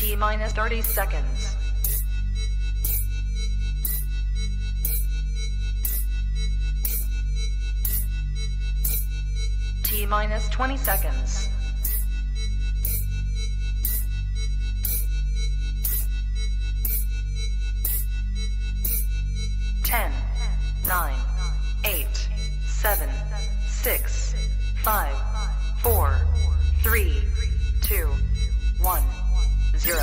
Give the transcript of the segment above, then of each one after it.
T minus 30 seconds. T minus 20 seconds. Ten, 9, 8, 7, 6, 5, 4, 3, 2, 1, 0.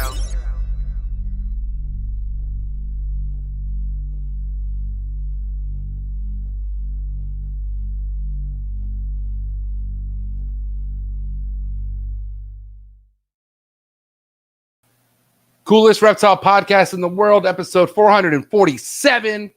Coolest reptile podcast in the world, episode 447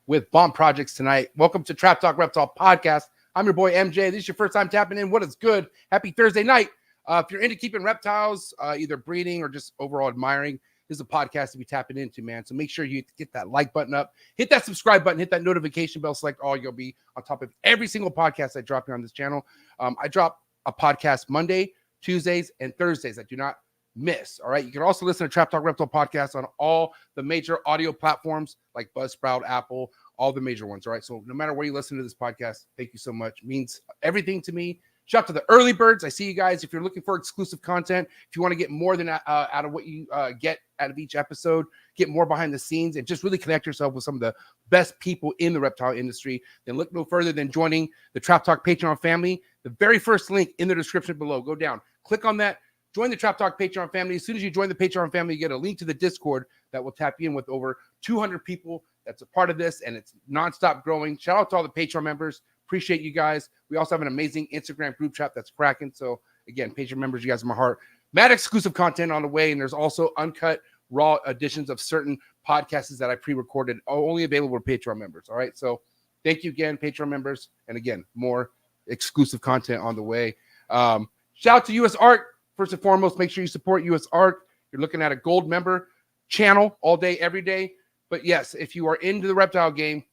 with Bomb Projects tonight. Welcome to Trap Talk Reptile Podcast. I'm your boy MJ. This is your first time tapping in. What is good? Happy Thursday night. If you're into keeping reptiles, either breeding or just overall admiring, this is a podcast to be tapping into, man. So make sure you get that like button up, hit that subscribe button, hit that notification bell, select all. You'll be on top of every single podcast I drop here on this channel. I drop a podcast Monday, Tuesdays, and Thursdays. I do not miss. All right. You can also listen to Trap Talk Reptile Podcast on all the major audio platforms like Buzzsprout, Apple, all the major ones. All right. So no matter where you listen to this podcast, thank you so much. It means everything to me. Shout out to the early birds. I see you guys. If you're looking for exclusive content, if you want to get more than out of what you get out of each episode, get more behind the scenes, and just really connect yourself with some of the best people in the reptile industry, then look no further than joining the Trap Talk Patreon family. The very first link in the description below. Go down, click on that. Join the Trap Talk Patreon family. As soon as you join the Patreon family, you get a link to the Discord that will tap you in with over 200 people that's a part of this, and it's nonstop growing. Shout out to all the Patreon members. Appreciate you guys. We also have an amazing Instagram group chat that's cracking. So, again, Patreon members, you guys are my heart. Mad exclusive content on the way, and there's also uncut, raw editions of certain podcasts that I pre-recorded, only available to Patreon members. All right, so thank you again, Patreon members. And, again, more exclusive content on the way. Shout out to US Art. First and foremost, make sure you support US Art. You're looking at a gold member channel all day, every day. But yes, if you are into the reptile game,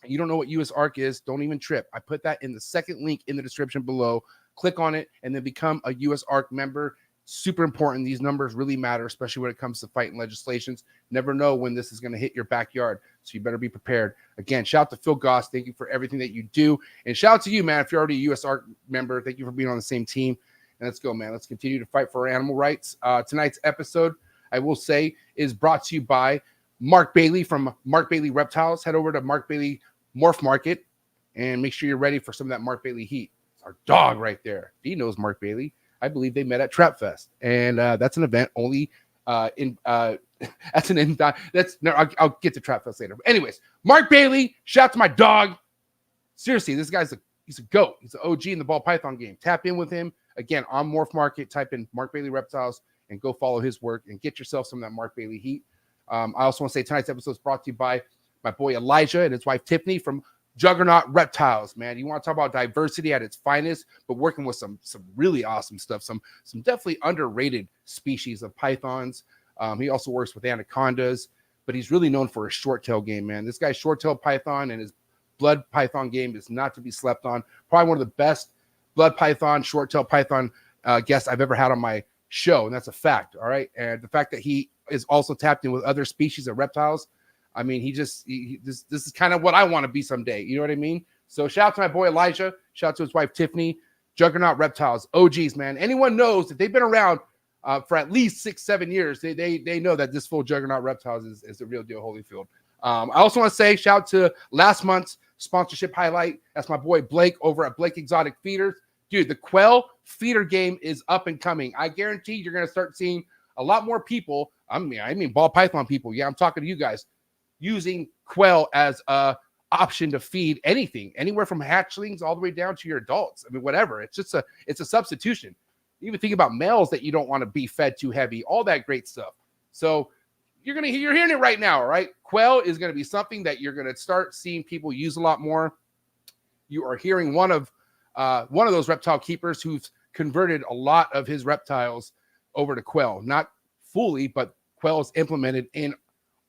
and you don't know what US Art is, don't even trip. I put that in the second link in the description below. Click on it and then become a US Art member. Super important. These numbers really matter, especially when it comes to fighting legislations. Never know when this is going to hit your backyard, so you better be prepared. Again, shout out to Phil Goss. Thank you for everything that you do. And shout out to you, man. If you're already a US Art member, thank you for being on the same team. And let's go, man. Let's continue to fight for animal rights. Tonight's episode, I will say, is brought to you by Mark Bailey from Mark Bailey Reptiles. Head over to Mark Bailey Morph Market and make sure you're ready for some of that Mark Bailey heat. It's our dog right there. He knows Mark Bailey. I believe they met at Trap Fest. And that's an event only I'll get to Trap Fest later. But anyways, Mark Bailey, shout out to my dog. Seriously, this guy's he's a GOAT. He's an OG in the ball python game. Tap in with him. Again, on Morph Market, type in Mark Bailey Reptiles and go follow his work and get yourself some of that Mark Bailey heat. I also want to say tonight's episode is brought to you by my boy Elijah and his wife Tiffany from Juggernaut Reptiles. Man, you want to talk about diversity at its finest, but working with some really awesome stuff, some definitely underrated species of pythons. He also works with anacondas, but he's really known for his short tail game, man. This guy's short tail python and his blood python game is not to be slept on. Probably one of the best blood python, short tail python guests I've ever had on my show, and that's a fact. All right, and the fact that he is also tapped in with other species of reptiles, I mean, this is kind of what I want to be someday. You know what I mean? So shout out to my boy Elijah. Shout out to his wife Tiffany. Juggernaut Reptiles, OGs, man. Anyone knows that they've been around for at least 6-7 years. They know that this full Juggernaut Reptiles is the real deal, Holyfield. I also want to say shout out to last month's sponsorship highlight. That's my boy Blake over at Blake Exotic Feeders. Dude, the quail feeder game is up and coming. I guarantee you're going to start seeing a lot more people. I mean ball python people. Yeah, I'm talking to you guys, using quail as a option to feed anything, anywhere from hatchlings all the way down to your adults. I mean, whatever. It's a substitution. Even think about males that you don't want to be fed too heavy, all that great stuff. So you're hearing it right now, right? Quail is going to be something that you're going to start seeing people use a lot more. You are hearing one of those reptile keepers who's converted a lot of his reptiles over to quail. Not fully, but quail is implemented in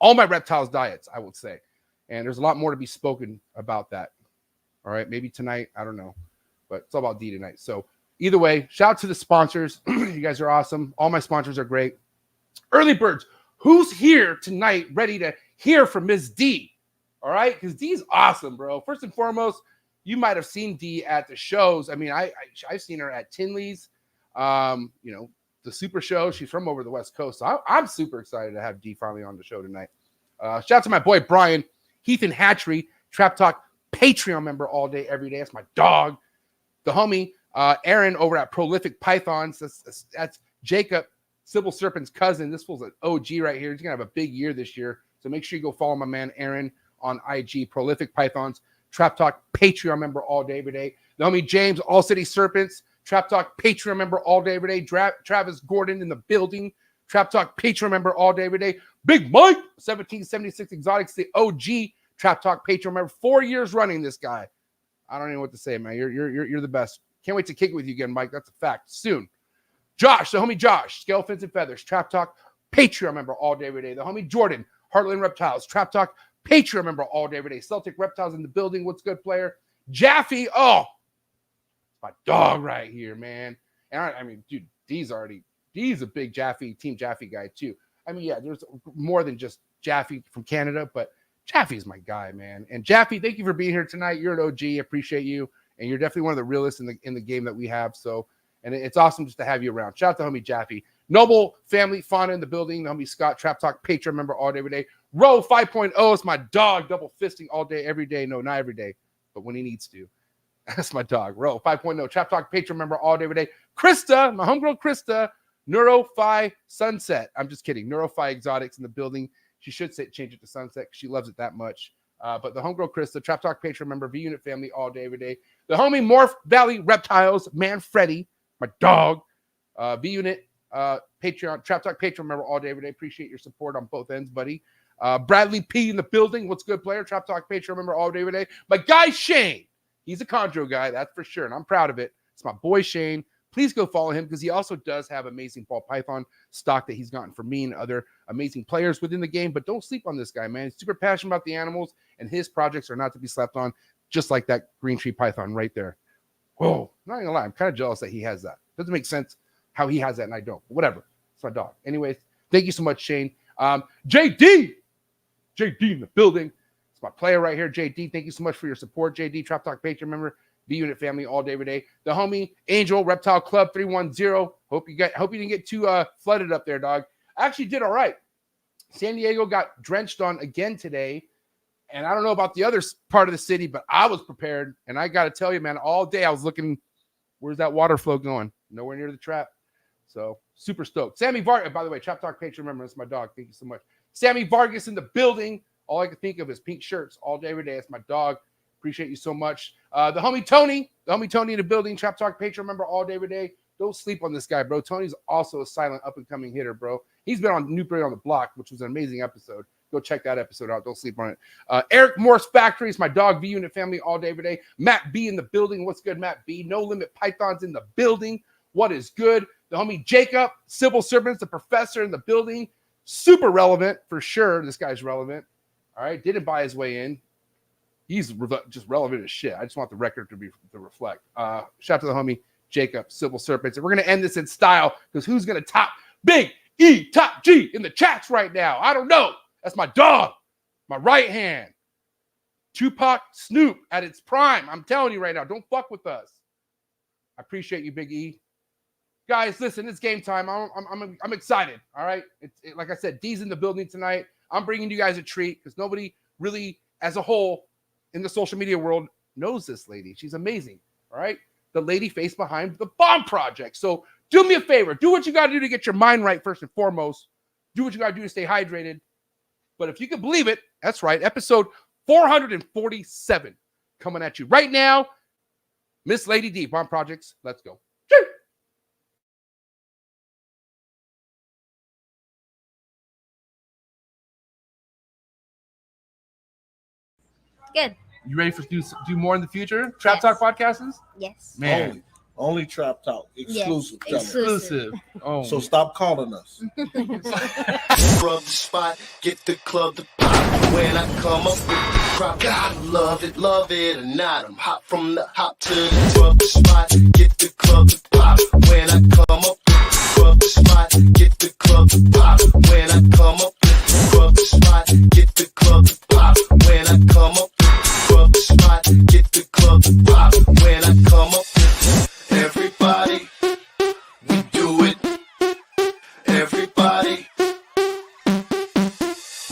all my reptiles diets, I would say. And there's a lot more to be spoken about that. All right, maybe tonight, I don't know. But it's all about D tonight. So either way, shout out to the sponsors. You guys are awesome. All my sponsors are great. Early birds, who's here tonight ready to hear from Ms. D? All right, because D's awesome, bro. First and foremost, you might have seen D at the shows. I mean, I've seen her at Tinley's, you know, the Super Show. She's from over the West Coast. So I'm super excited to have D finally on the show tonight. Shout out to my boy Brian, Heath and Hatchery, Trap Talk Patreon member all day, every day. That's my dog. The homie, Aaron over at Prolific Pythons. That's Jacob, Sybil Serpent's cousin. This fool's an OG right here. He's going to have a big year this year. So make sure you go follow my man Aaron on IG, Prolific Pythons, Trap Talk Patreon member all day, every day. The homie James, All City Serpents, Trap Talk Patreon member all day, every day. Travis Gordon in the building, Trap Talk Patreon member all day, every day. Big Mike, 1776 Exotics, the OG Trap Talk Patreon member. 4 years running, this guy. I don't even know what to say, man. You're the best. Can't wait to kick it with you again, Mike. That's a fact. Soon. Josh, the homie Josh, Scale Fins and Feathers, Trap Talk Patreon member all day, every day. The homie Jordan, Heartland Reptiles, Trap Talk Patreon member all day, every day. Celtic Reptiles in the building. What's good, player? Jaffe, oh, my dog right here, man. And I mean, dude, D's a big Jaffe, Team Jaffe guy, too. I mean, yeah, there's more than just Jaffe from Canada, but Jaffe's my guy, man. And Jaffe, thank you for being here tonight. You're an OG. Appreciate you. And you're definitely one of the realest in the game that we have. So, and it's awesome just to have you around. Shout out to homie Jaffe. Noble Family Fauna in the building. The homie Scott, Trap Talk Patreon member all day, every day. Row 5.0 is my dog, double fisting all day, every day. No, not every day, but when he needs to. That's my dog. Row 5.0, Trap Talk Patreon member all day, every day. Krista, my homegirl Krista, Neurophi Sunset. I'm just kidding. Neurophi Exotics in the building. She should change it to Sunset because she loves it that much. But the homegirl Krista, Trap Talk Patreon member, V Unit family all day, every day. The homie Morph Valley Reptiles, man Freddy, my dog. V Unit Patreon, Trap Talk Patreon member all day, every day. Appreciate your support on both ends, buddy. Bradley P in the building. What's good, player? Trap Talk Patreon member all day, every day. My guy Shane. He's a Chondro guy, that's for sure. And I'm proud of it. It's my boy Shane. Please go follow him because he also does have amazing ball python stock that he's gotten from me and other amazing players within the game. But don't sleep on this guy, man. He's super passionate about the animals, and his projects are not to be slept on, just like that green tree python right there. Whoa, I'm not gonna lie, I'm kind of jealous that he has that. Doesn't make sense how he has that and I don't. But whatever, it's my dog. Anyways, thank you so much, Shane. JD in the building. It's my player right here, JD. Thank you so much for your support, JD. Trap Talk Patreon member. B Unit family all day, every day. The homie Angel Reptile Club 310. Hope you didn't get too flooded up there, dog. I actually did all right. San Diego got drenched on again today, and I don't know about the other part of the city, but I was prepared. And I got to tell you, man, all day I was looking, where's that water flow going? Nowhere near the trap. So super stoked. Sammy Vargas, by the way, Trap Talk Patreon member. That's my dog. Thank you so much. Sammy Vargas in the building. All I can think of is pink shirts all day, every day. That's my dog. Appreciate you so much. The homie Tony in the building, Trap Talk Patreon member all day, every day. Don't sleep on this guy, bro. Tony's also a silent up-and-coming hitter, bro. He's been on New Breed on the Block, which was an amazing episode. Go check that episode out. Don't sleep on it. Eric Morse Factory is my dog, V Unit family all day, every day. Matt B in the building. What's good, Matt B? No Limit Pythons in the building. What is good? The homie Jacob, Civil Servants, the professor in the building. Super relevant for sure. This guy's relevant. All right. Didn't buy his way in. He's just relevant as shit. I just want the record to reflect. Shout out to the homie Jacob, Civil Serpents. And we're going to end this in style because who's going to top Big E Top G in the chats right now? I don't know. That's my dog, my right hand. Tupac Snoop at its prime. I'm telling you right now, don't fuck with us. I appreciate you, Big E. Guys, listen, it's game time. I'm excited, all right? Like I said, D's in the building tonight. I'm bringing you guys a treat because nobody really, as a whole, in the social media world knows this lady. She's amazing. All right. The lady face behind the Bomb Project. So do me a favor. Do what you got to do to get your mind right first and foremost. Do what you got to do to stay hydrated. But if you can believe it, that's right. Episode 447 coming at you right now. Miss Lady D, Bomb Projects. Let's go. Good. You ready for do more in the future? Trap Talk podcasts? Yes. Man. Only Trap Talk. Exclusive. Yes. Exclusive. Oh. So stop calling us. Rub the spot, get the club to pop. When I come up with the crop, God love it or not. I'm hot from the hop to the rub the spot, get the club to pop. When I come up with the rub the spot, get the club to pop.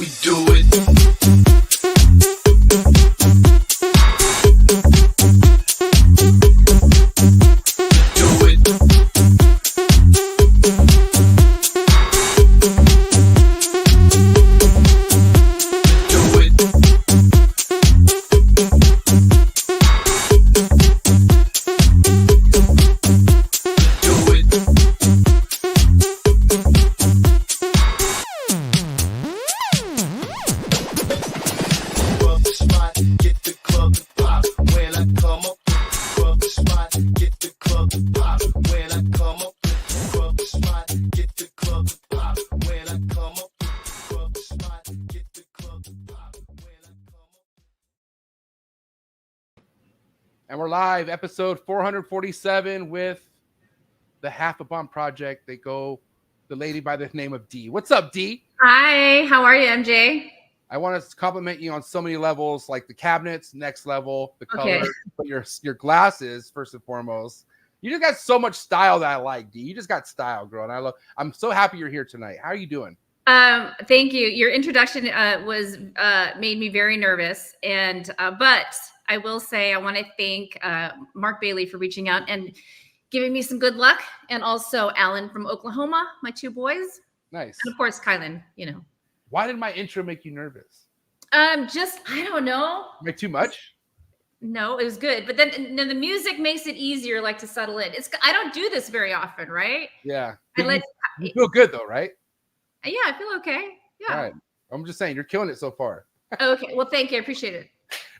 we do it. And we're live, episode 447 with the Half a Bomb Project. They go the lady by the name of D. What's up, D? Hi, how are you, MJ? I want to compliment you on so many levels, like the cabinets, next level, the color, but your glasses, first and foremost. You just got so much style that I like, D. You just got style, girl, and I'm so happy you're here tonight. How are you doing? Thank you. Your introduction made me very nervous, and but I will say I want to thank Mark Bailey for reaching out and giving me some good luck, and also Alan from Oklahoma, my two boys. Nice. And of course, Kylan, you know. Why did my intro make you nervous? Just, I don't know. Make too much? No, it was good. But then the music makes it easier, like, to settle in. I don't do this very often, right? Yeah. You feel good though, right? Yeah, I feel okay. Yeah. All right. I'm just saying, you're killing it so far. Okay. Well, thank you. I appreciate it.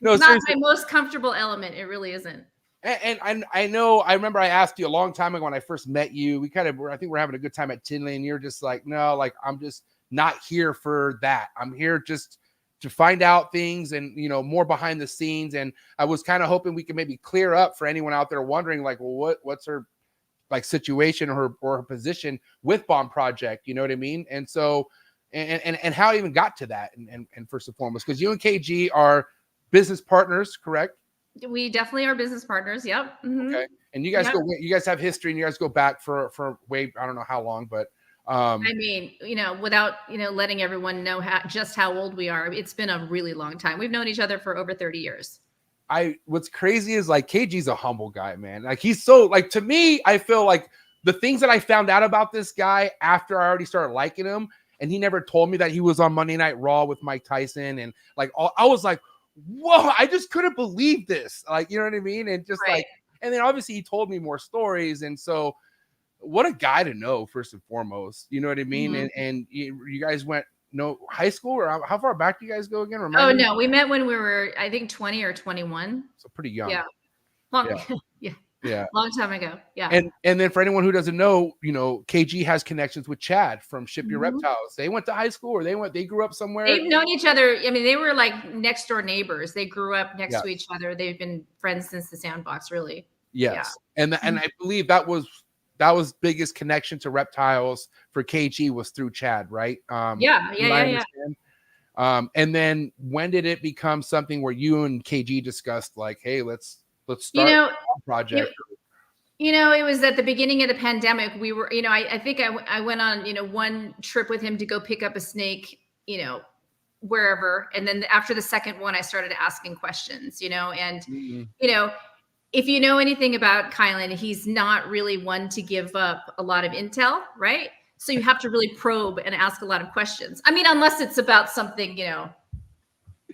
No, it's not seriously. my most comfortable element. It really isn't. And I know, I remember I asked you a long time ago when I first met you, I think we're having a good time at Tinley, and you're just like, no, like, I'm just not here for that. I'm here just to find out things and, you know, more behind the scenes. And I was kind of hoping we could maybe clear up for anyone out there wondering, like, well, what's her like situation or her position with Bomb Project, you know what I mean? And so, and how I even got to that. And first and foremost, because you and KG are business partners, correct? We definitely are business partners. Yep. Mm-hmm. Okay. And you guys you guys have history, and you guys go back for way, I don't know how long, but I mean, you know, without, you know, letting everyone know just how old we are, it's been a really long time. We've known each other for over 30 years. What's crazy is, like, KG's a humble guy, man. Like, he's so, like, to me, I feel like the things that I found out about this guy after I already started liking him, and he never told me that he was on Monday Night Raw with Mike Tyson, and like, I was like, whoa, I just couldn't believe this. Like, you know what I mean? And just like, and then obviously he told me more stories. And so what a guy to know, first and foremost, you know what I mean? Mm-hmm. And you guys went, high school, or how far back do you guys go again? Remind me? No, we met when we were, I think, 20 or 21. So pretty young. Yeah. Yeah. Long time ago. Yeah. And then for anyone who doesn't know, you know, KG has connections with Chad from Ship Your Reptiles. They went to high school, or they grew up somewhere. They've known each other. I mean, they were like next door neighbors. They grew up next to each other. They've been friends since the Sandbox, really. Yes. Yeah. And I believe that was biggest connection to Reptiles for KG was through Chad, right? Yeah. And then when did it become something where you and KG discussed, like, hey, let's start a project? You know, it was at the beginning of the pandemic. We were, you know, I think I went on, you know, one trip with him to go pick up a snake, you know, wherever. And then after the second one, I started asking questions, you know, and, you know, if you know anything about Kylan, he's not really one to give up a lot of intel, right? So you have to really probe and ask a lot of questions. I mean, unless it's about something, you know,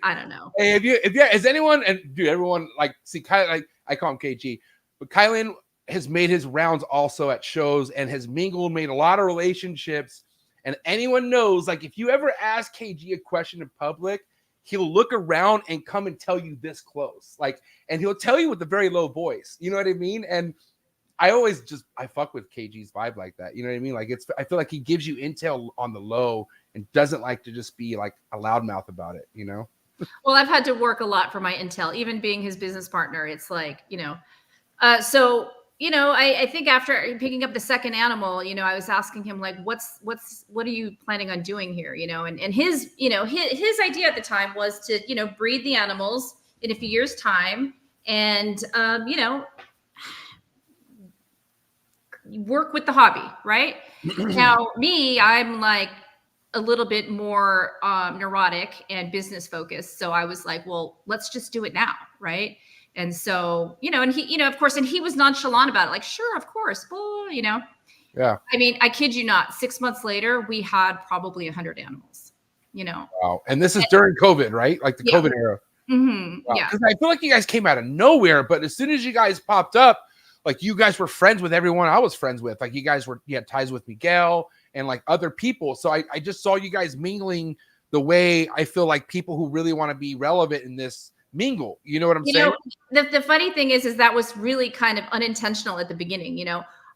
I don't know. Hey, is anyone, and dude, everyone, like, see, Kylan, like, I call him KG, but Kylan has made his rounds also at shows and has mingled, made a lot of relationships. And anyone knows, like, if you ever ask KG a question in public, he'll look around and come and tell you this close, like, and he'll tell you with a very low voice. You know what I mean? And I fuck with KG's vibe like that. You know what I mean? Like, I feel like he gives you intel on the low and doesn't like to just be like a loudmouth about it, you know? Well, I've had to work a lot for my intel, even being his business partner. It's like, you know, so, you know, I think after picking up the second animal, you know, I was asking him, like, what are you planning on doing here? You know, and his, you know, his idea at the time was to, you know, breed the animals in a few years' time and, you know, work with the hobby, right? Now, me, I'm like, a little bit more neurotic and business focused. So I was like, well, let's just do it now. Right. And so, and he, of course, and he was nonchalant about it. Like, sure, of course. Well, Yeah. I mean, I kid you not, 6 months later, we had probably 100 animals, Wow. And this is during COVID, right? Like the COVID era. Mm-hmm. Wow. Yeah. Because I feel like you guys came out of nowhere, but as soon as you guys popped up, like you guys were friends with everyone I was friends with. Like you had ties with Miguel and like other people. So I just saw you guys mingling the way I feel like people who really want to be relevant in this mingle. You know what I'm saying? The funny thing is that was really kind of unintentional at the beginning.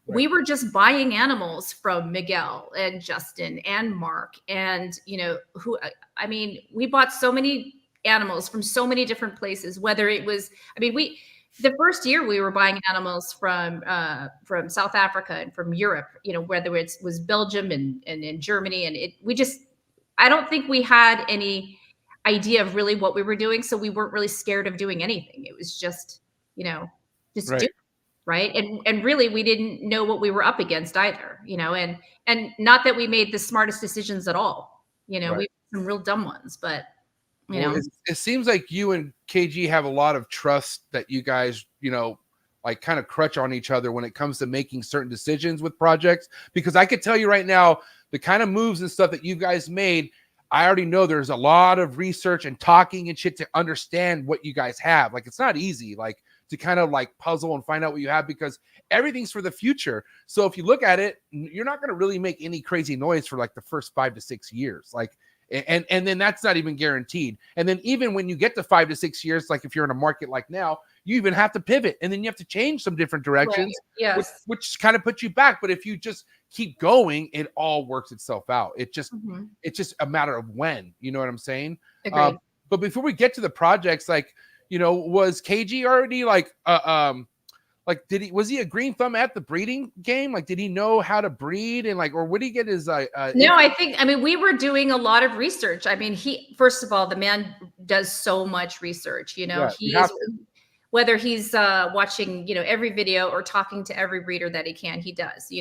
We were just buying animals from Miguel and Justin and Mark and, we bought so many animals from so many different places, whether it was, the first year we were buying animals from South Africa and from Europe, whether it was Belgium and in Germany. And I don't think we had any idea of really what we were doing. So we weren't really scared of doing anything. It was just, do it, right. And really we didn't know what we were up against either, and not that we made the smartest decisions at all. We made some real dumb ones, but it seems like you and KG have a lot of trust that you guys, like kind of crutch on each other when it comes to making certain decisions with projects. Because I could tell you right now, the kind of moves and stuff that you guys made, I already know there's a lot of research and talking and shit to understand what you guys have. Like, it's not easy, like to kind of like puzzle and find out what you have, because everything's for the future. So if you look at it, you're not going to really make any crazy noise for like the first 5 to 6 years. Like, and then that's not even guaranteed. And then even when you get to 5 to 6 years, like if you're in a market like now, you even have to pivot and then you have to change some different directions, which kind of puts you back. But if you just keep going, it all works itself out. It's just a matter of when, you know what I'm saying? Agreed. But before we get to the projects, like, was KG already like, was he a green thumb at the breeding game? Like, did he know how to breed and like, or would he get his, no, we were doing a lot of research. First of all, the man does so much research, whether he's watching, every video or talking to every breeder that he can, he does,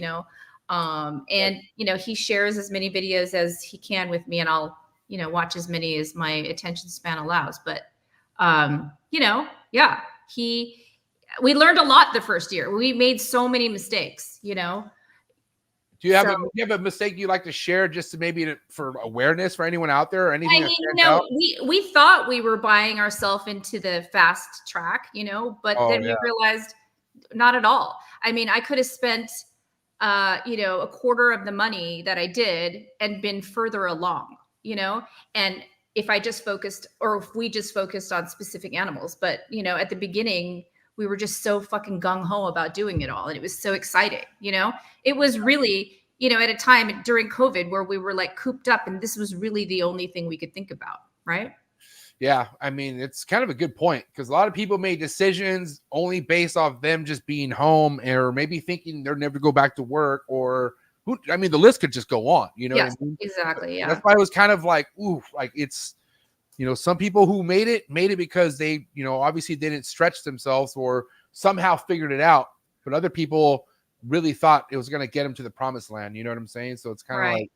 and, he shares as many videos as he can with me, and I'll, watch as many as my attention span allows. But, we learned a lot the first year. We made so many mistakes, Do you have a mistake you like to share, just to maybe for awareness for anyone out there or anything? We thought we were buying ourselves into the fast track, but then we realized not at all. I could have spent, a quarter of the money that I did and been further along, and if I just focused, or if we just focused on specific animals. But, at the beginning, we were just so fucking gung-ho about doing it all. And it was so exciting, It was really, at a time during COVID where we were like cooped up, and this was really the only thing we could think about, right? Yeah, it's kind of a good point, because a lot of people made decisions only based off them just being home, or maybe thinking they'll never go back to work, or the list could just go on, Yes, what I mean? Exactly. Yeah. That's why it was kind of like, ooh, like it's, some people who made it because they, obviously didn't stretch themselves or somehow figured it out. But other people really thought it was going to get them to the promised land. You know what I'm saying? So it's kind of like,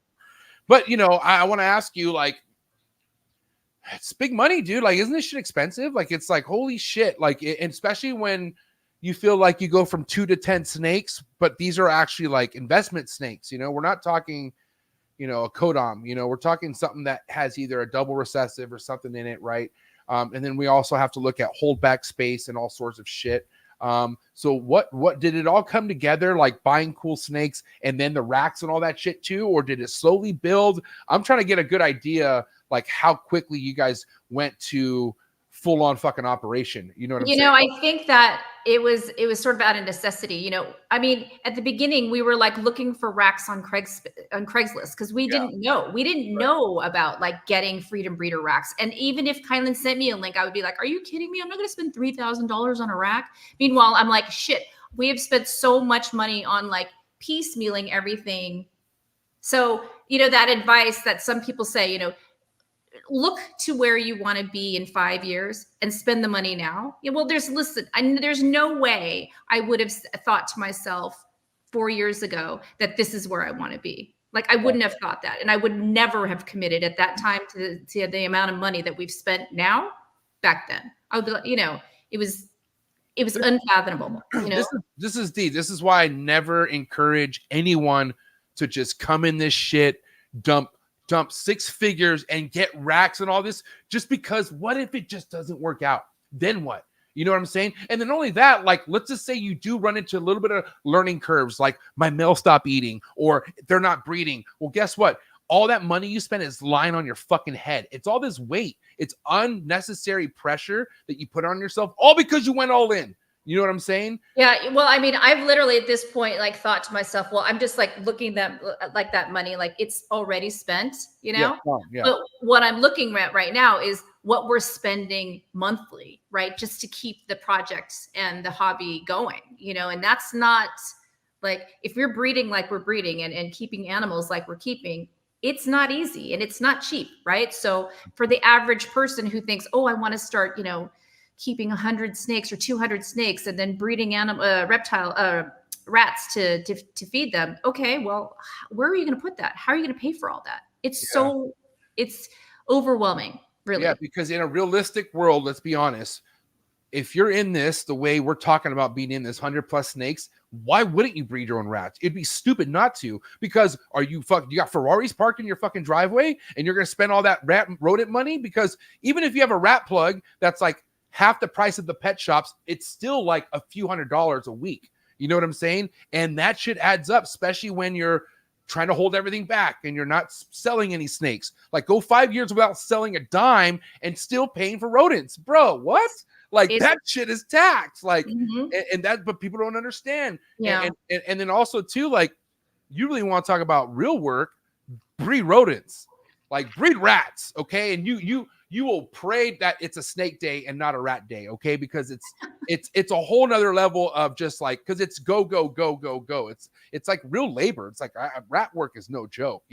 but I want to ask you, like, it's big money, dude. Like, isn't this shit expensive? Like, it's like, holy shit. Like, and especially when you feel like you go from 2 to 10 snakes, but these are actually like investment snakes. We're not talking, a codom, we're talking something that has either a double recessive or something in it. Right. And then we also have to look at holdback space and all sorts of shit. So what did it all come together, like buying cool snakes and then the racks and all that shit too? Or did it slowly build? I'm trying to get a good idea, like how quickly you guys went to full on fucking operation. You know what I'm saying? I think that it was sort of out of necessity. At the beginning we were like looking for racks on Craigslist, because we didn't know about like getting freedom breeder racks. And even if Kylan sent me a link, I would be like, are you kidding me? I'm not going to spend $3,000 on a rack. Meanwhile, I'm like, shit, we have spent so much money on like piecemealing everything. So, that advice that some people say, look to where you want to be in 5 years and spend the money now. Well, there's no way I would have thought to myself 4 years ago that this is where I want to be. Like I wouldn't have thought that. And I would never have committed at that time to the amount of money that we've spent now back then. I would be like, it was unfathomable. This is deep. This is why I never encourage anyone to just come in this shit, dump 6 figures and get racks and all this, just because what if it just doesn't work out? Then what? You know what I'm saying? And then only that, like, let's just say you do run into a little bit of learning curves, like my male stop eating or they're not breeding. Well, guess what? All that money you spend is lying on your fucking head. It's all this weight. It's unnecessary pressure that you put on yourself, all because you went all in. You know what I'm saying? Yeah. Well, I mean, I've literally at this point, like thought to myself, well, I'm just like looking at like that money, like it's already spent, Yeah. But what I'm looking at right now is what we're spending monthly, right? Just to keep the projects and the hobby going, and that's not like, if we're breeding like we're breeding and keeping animals like we're keeping, it's not easy and it's not cheap, right? So for the average person who thinks, oh, I want to start, keeping 100 snakes or 200 snakes and then breeding reptile rats to feed them. Okay, well, where are you going to put that? How are you going to pay for all that? It's overwhelming, really. Yeah, because in a realistic world, let's be honest, if you're in this the way we're talking about being in this 100+ snakes, why wouldn't you breed your own rats? It'd be stupid not to, because you got Ferraris parked in your fucking driveway and you're going to spend all that rodent money? Because even if you have a rat plug that's like half the price of the pet shops, it's still like a few $100s a week. You know what I'm saying? And that shit adds up, especially when you're trying to hold everything back and you're not selling any snakes. Like, go 5 years without selling a dime and still paying for rodents. Bro, what? Like, that shit is tax. Like, and that, but people don't understand. Yeah. And then also too, like, you really want to talk about real work, breed rodents, like breed rats. Okay. And you will pray that it's a snake day and not a rat day. Okay. Because it's a whole nother level of just like, cause it's go. It's like real labor. It's like rat work is no joke,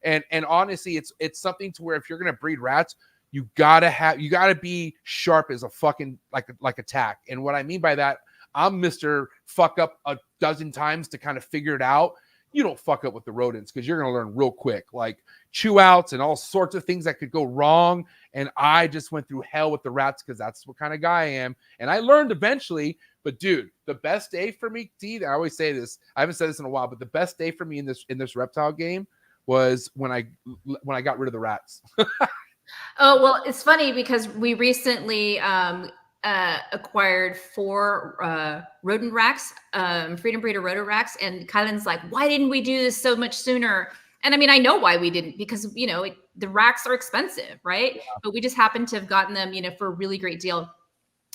and honestly, it's something to where if you're going to breed rats, you gotta be sharp as a fucking like a tack. And what I mean by that, I'm Mr. Fuck up a dozen times to kind of figure it out. You don't fuck up with the rodents because you're gonna learn real quick, like chew outs and all sorts of things that could go wrong. And I just went through hell with the rats because that's what kind of guy I am. And I learned eventually. But dude, the best day for me, I always say this, I haven't said this in a while, but the best day for me in this reptile game was when I got rid of the rats. Oh, well, it's funny because we recently acquired 4 rodent racks, Freedom Breeder rodent racks. And Kylan's like, why didn't we do this so much sooner? And I mean, I know why we didn't, because, the racks are expensive, right? Yeah. But we just happened to have gotten them, for a really great deal.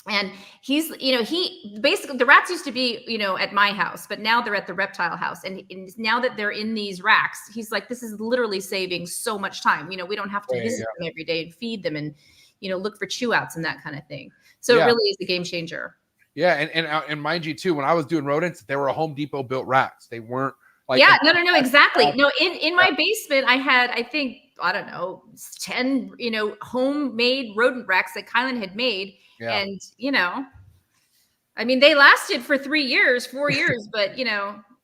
And he's, he basically, the rats used to be, at my house, but now they're at the reptile house. And now that they're in these racks, he's like, this is literally saving so much time. We don't have to visit them every day and feed them and, look for chew outs and that kind of thing. So it really is a game changer. Yeah. And mind you too, when I was doing rodents, they were a Home Depot built rats. They weren't like, no, exactly. No, in my basement, I had, I think, I don't know, 10, homemade rodent racks that Kylan had made. Yeah. And, I mean, they lasted for 4 years, but,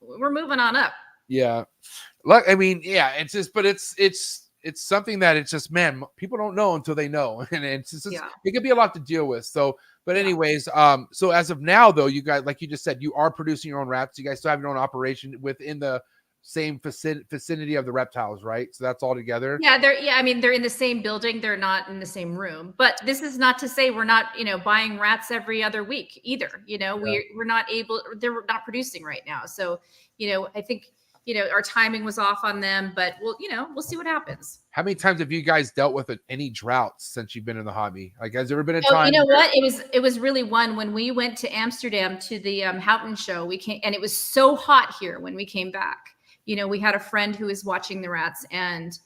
we're moving on up. Yeah. Look, I mean, yeah, it's just, but it's something that it's just, man, people don't know until they know. And it's just, it could be a lot to deal with. So, but anyways, so as of now, though, you guys, like you just said, you are producing your own rats. You guys still have your own operation within the same vicinity of the reptiles, right? So that's all together. Yeah, they're in the same building. They're not in the same room. But this is not to say we're not, buying rats every other week either. We're not able. They're not producing right now. So, I think our timing was off on them. But we'll see what happens. How many times have you guys dealt with any droughts since you've been in the hobby? Like, has there ever been a time? You know what? It was really one when we went to Amsterdam to the Houghton show. We came, and it was so hot here when we came back. We had a friend who was watching the rats, and,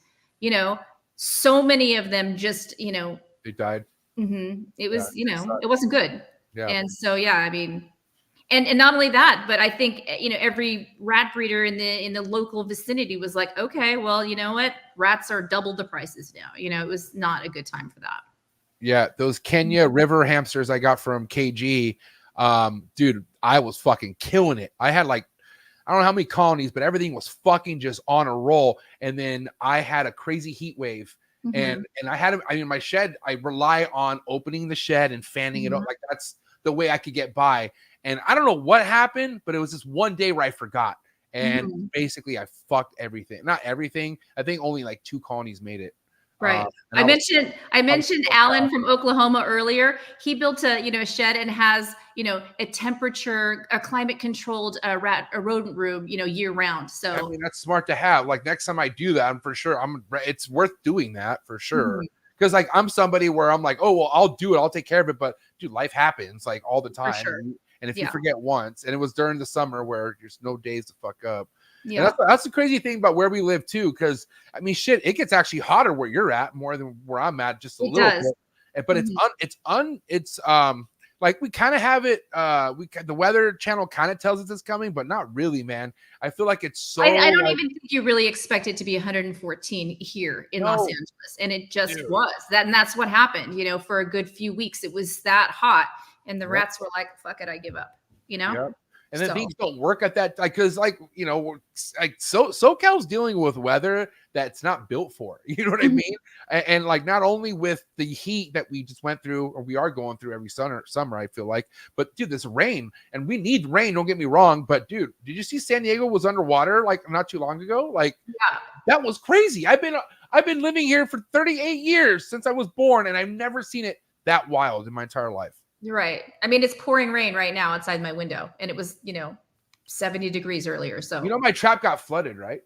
so many of them just, they died. It was, it wasn't good. Yeah. And so, I mean, and not only that, but I think, every rat breeder in the local vicinity was like, okay, well, you know what? Rats are double the prices now. It was not a good time for that. Yeah. Those Kenya river hamsters I got from KG, dude, I was fucking killing it. I had like, I don't know how many colonies, but everything was fucking just on a roll. And then I had a crazy heat wave. And my shed, I rely on opening the shed and fanning it up. Like that's the way I could get by. And I don't know what happened, but it was this one day where I forgot. And basically I fucked everything. Not everything. I think only like 2 colonies made it. Right. I mentioned Alan from Oklahoma earlier. He built a shed and has, a climate controlled rodent room, year round. So I mean, that's smart to have. Like next time I do that, it's worth doing that for sure. Because like I'm somebody where I'm like, oh well, I'll do it, I'll take care of it. But dude, life happens like all the time. For sure. And if you forget once, and it was during the summer where there's no days to fuck up. Yeah. And that's the crazy thing about where we live too. Because I mean, shit, it gets actually hotter where you're at more than where I'm at, just a little bit. But it's like we kind of have it. The Weather Channel kind of tells us it's coming, but not really, man. I feel like it's so. I don't even think you really expect it to be 114 here in Los Angeles, and it just was that, and that's what happened. For a good few weeks, it was that hot, and the rats were like, "Fuck it, I give up." Yep. And then things don't work at that, like, because SoCal's dealing with weather that's not built for. You know what I mean? And like not only with the heat that we just went through, or we are going through every summer, I feel like, but dude, this rain, and we need rain. Don't get me wrong, but dude, did you see San Diego was underwater like not too long ago? Like, that was crazy. I've been living here for 38 years since I was born, and I've never seen it that wild in my entire life. You're right. I mean, it's pouring rain right now outside my window, and it was, 70 degrees earlier. So, my trap got flooded, right?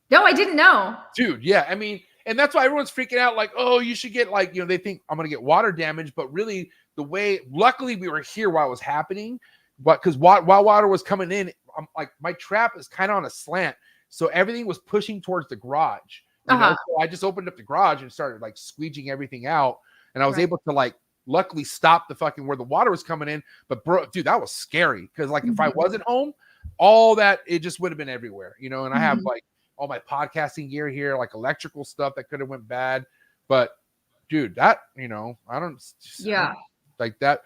No, I didn't know. Dude, yeah. I mean, and that's why everyone's freaking out like, oh, you should get like, they think I'm going to get water damage, but really luckily we were here while it was happening, but because while water was coming in, I'm like, my trap is kind of on a slant. So everything was pushing towards the garage. So I just opened up the garage and started like squeegeeing everything out. And I was able to like, luckily stop the fucking where the water was coming in. But bro, dude, that was scary. Cause like if I wasn't home, all that, it just would have been everywhere, and I have like all my podcasting gear here, like electrical stuff that could have went bad. But dude, that, like that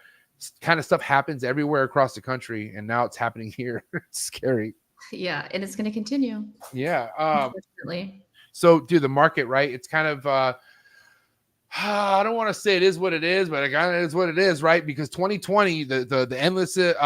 kind of stuff happens everywhere across the country. And now it's happening here. It's scary. Yeah. And it's going to continue. Yeah. Unfortunately. So dude, the market, right? It's kind of, I don't want to say it is what it is, but it kind of is what it is, right? Because 2020, the endless the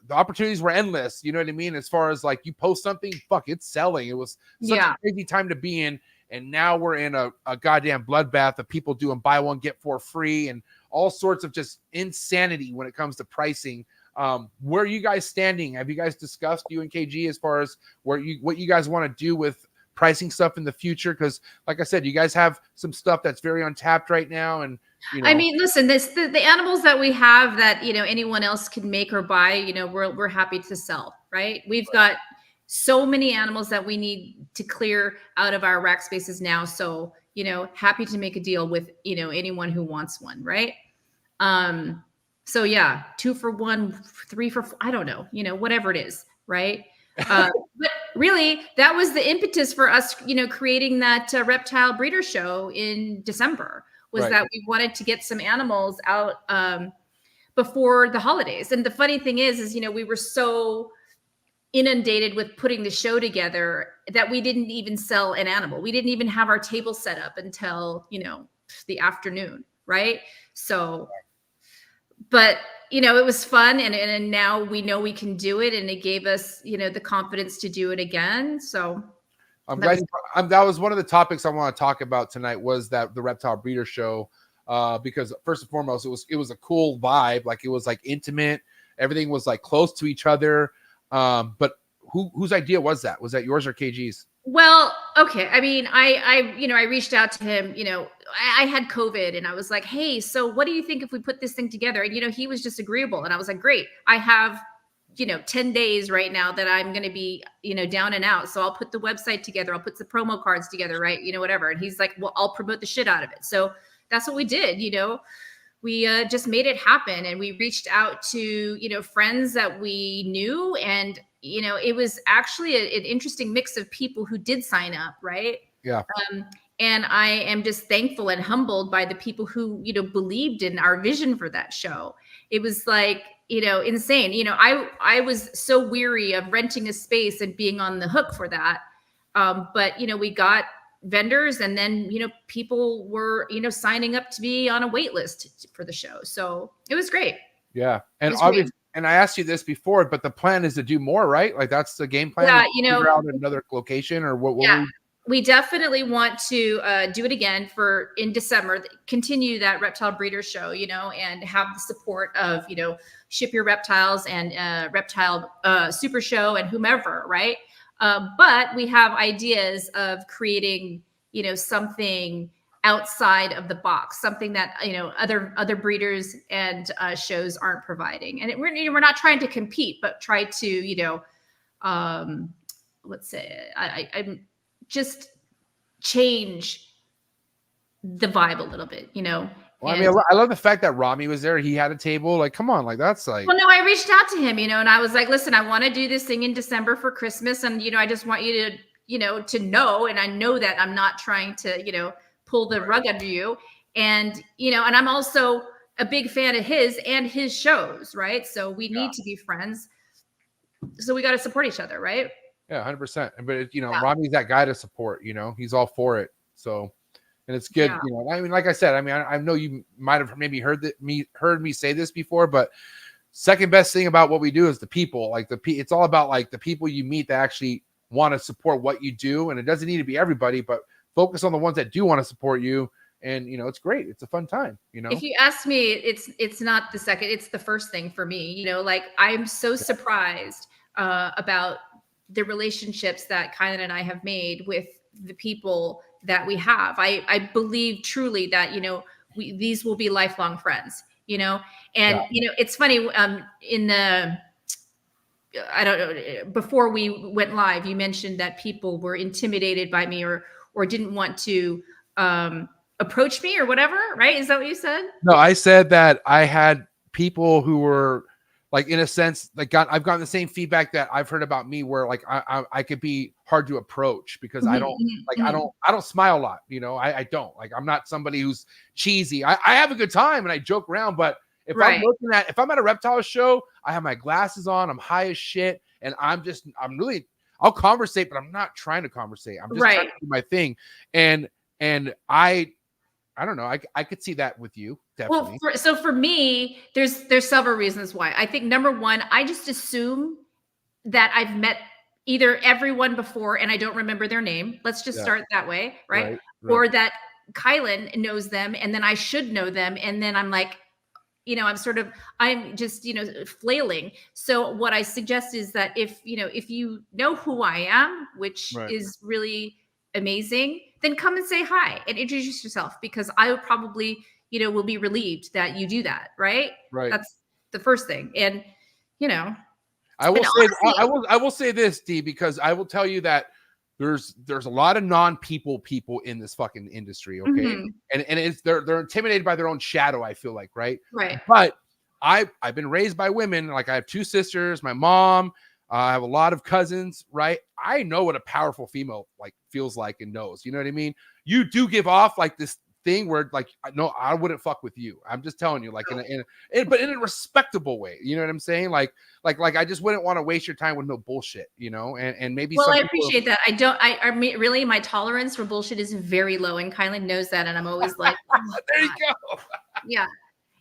opportunities were endless. You know what I mean? As far as like you post something, fuck, it's selling. It was such a crazy time to be in, and now we're in a goddamn bloodbath of people doing buy one get 4 free and all sorts of just insanity when it comes to pricing. Where are you guys standing? Have you guys discussed, you and KG, as far as what you guys want to do with pricing stuff in the future? Because like I said, you guys have some stuff that's very untapped right now, and I mean, listen, the animals that we have that anyone else can make or buy, we're happy to sell, right? We've got so many animals that we need to clear out of our rack spaces now, so happy to make a deal with anyone who wants one, right? So yeah, 2 for 1, 3 for 4, I don't know, whatever it is, right? But really, that was the impetus for us, creating that reptile breeder show in December, was that we wanted to get some animals out before the holidays. And the funny thing is, we were so inundated with putting the show together that we didn't even sell an animal. We didn't even have our table set up until, the afternoon. Right. So, but it was fun, and now we know we can do it, and it gave us, the confidence to do it again. So that was one of the topics I want to talk about tonight, was that the Reptile Breeder Show, because first and foremost, it was a cool vibe. Like it was like intimate. Everything was like close to each other. But whose idea was that? Was that yours or KG's? Well, okay. I mean, I reached out to him, I had COVID, and I was like, hey, so what do you think if we put this thing together? And, he was just agreeable. And I was like, great. I have, 10 days right now that I'm going to be, down and out. So I'll put the website together. I'll put the promo cards together, right? Whatever. And he's like, well, I'll promote the shit out of it. So that's what we did. We just made it happen, and we reached out to, friends that we knew, and it was actually an interesting mix of people who did sign up, right? Yeah. And I am just thankful and humbled by the people who, believed in our vision for that show. It was like, insane. I was so weary of renting a space and being on the hook for that. But we got vendors, and then people were signing up to be on a wait list for the show. So it was great. Yeah, and obviously, and I asked you this before, but the plan is to do more, right? Like that's the game plan. Yeah, figure out another location or what? Yeah. We definitely want to do it again in December, continue that reptile breeder show, and have the support of, Ship Your Reptiles and Reptile Super Show and whomever, right? But we have ideas of creating, something outside of the box, something that, other breeders and shows aren't providing. And we're not trying to compete, but try to, let's say, I'm just change the vibe a little bit, Well, I mean, I love the fact that Rami was there. He had a table. Like, come on, like that's like. Well, no, I reached out to him, and I was like, listen, I want to do this thing in December for Christmas, and I just want you to, to know, and I know that I'm not trying to, pull the rug under you, and and I'm also a big fan of his and his shows, right? So we need to be friends. So we got to support each other, right? Yeah, 100%. But Rami's that guy to support. He's all for it. So, and it's good. Yeah. I mean, like I said, I mean, I know you might have maybe heard me say this before, but second best thing about what we do is the people. Like it's all about like the people you meet that actually want to support what you do, and it doesn't need to be everybody, but focus on the ones that do want to support you. And it's great. It's a fun time. If you ask me, it's not the second. It's the first thing for me. Like I'm so surprised about the relationships that Kylan and I have made with the people that we have. I believe truly that, these will be lifelong friends, and, it's funny, I don't know, before we went live, you mentioned that people were intimidated by me or didn't want to approach me or whatever, right? Is that what you said? No, I said that I had people who were like, in a sense, like I've gotten the same feedback that I've heard about me, where like I could be hard to approach because I don't like I don't smile a lot, I don't like I'm not somebody who's cheesy. I have a good time and I joke around, but if if I'm at a reptile show, I have my glasses on, I'm high as shit, and I'll conversate, but I'm not trying to conversate. I'm just trying to do my thing, and I don't know. I could see that with you. Definitely. Well, so for me, there's several reasons why. I think number one, I just assume that I've met either everyone before and I don't remember their name. Let's just start that way, right? Or that Kylan knows them and then I should know them. And then I'm like, I'm just, flailing. So what I suggest is that if you know who I am, which is really amazing, then come and say hi and introduce yourself, because I would probably, will be relieved that you do that. Right. Right. That's the first thing. And, I will say this, D, because I will tell you that there's a lot of non-people in this fucking industry. Okay. Mm-hmm. And it's, they're intimidated by their own shadow. I feel like, right. But I've been raised by women. Like I have two sisters, my mom, I have a lot of cousins, right? I know what a powerful female like feels like and knows, you know what I mean? You do give off like this thing where like, no, I wouldn't fuck with you. I'm just telling you, like but in a respectable way. You know what I'm saying? Like I just wouldn't want to waste your time with no bullshit, and maybe. Well, I appreciate that. I really, my tolerance for bullshit is very low, and Kylan knows that. And I'm always like, oh, there you go. Yeah.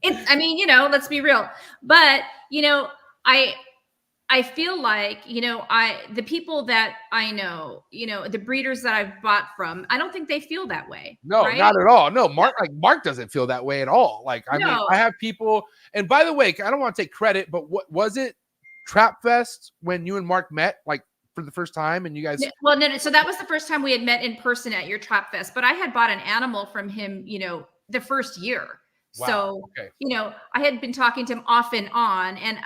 Let's be real. But, I feel like, the people that I know, the breeders that I've bought from, I don't think they feel that way. No, right? not at all. No, Mark doesn't feel that way at all. Like, I mean, I have people, and by the way, I don't want to take credit, but what was it? Trap Fest when you and Mark met, like for the first time, and you guys. Well, no. So that was the first time we had met in person at your Trap Fest, but I had bought an animal from him, the first year. Wow. So, I had been talking to him off and on, and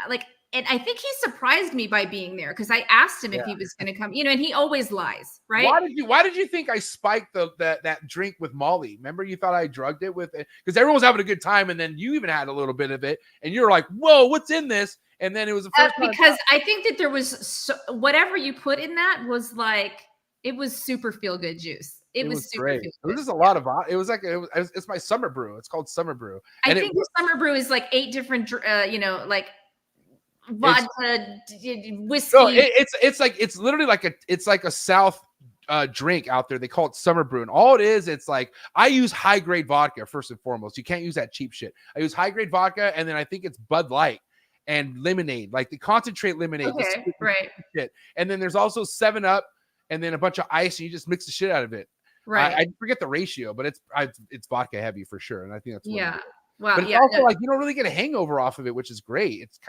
I think he surprised me by being there, because I asked him if he was going to come, and he always lies, right? Why did you think I spiked that drink with Molly? Remember, you thought I drugged it with it because everyone was having a good time, and then you even had a little bit of it, and you're like, "Whoa, what's in this?" And then it was the first time. Because I think that there was whatever you put in that was like, it was super feel good juice. It was super great. It was just a lot of it's my summer brew. It's called Summer Brew. I think the Summer Brew is like 8 different, vodka, whiskey. No, it's literally like a South drink out there. They call it summer brew, and all it is, it's like I use high grade vodka first and foremost. You can't use that cheap shit. I use high grade vodka, and then I think it's Bud Light and lemonade, like the concentrate lemonade. Okay, right. Shit. And then there's also 7-Up, and then a bunch of ice, and you just mix the shit out of it. Right. I forget the ratio, but it's vodka heavy for sure, and I think that's yeah. Wow. But it's also like you don't really get a hangover off of it, which is great. It's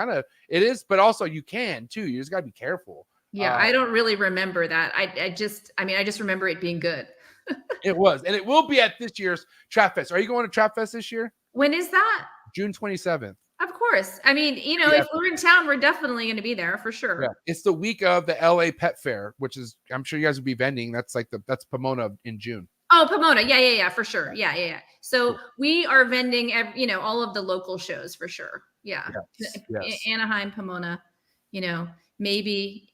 it is, but also you can too. You just gotta be careful. Yeah, I don't really remember that. I just remember it being good. It was, and it will be at this year's Trap Fest. Are you going to Trap Fest this year? When is that? June 27th. Of course. I mean, if we're in town, we're definitely going to be there for sure. Yeah. It's the week of the LA Pet Fair, which is, I'm sure you guys will be vending. That's that's Pomona in June. Oh, Pomona. Yeah, for sure. Yeah. So we are vending, all of the local shows for sure. Yeah. Yes. Anaheim, Pomona, maybe,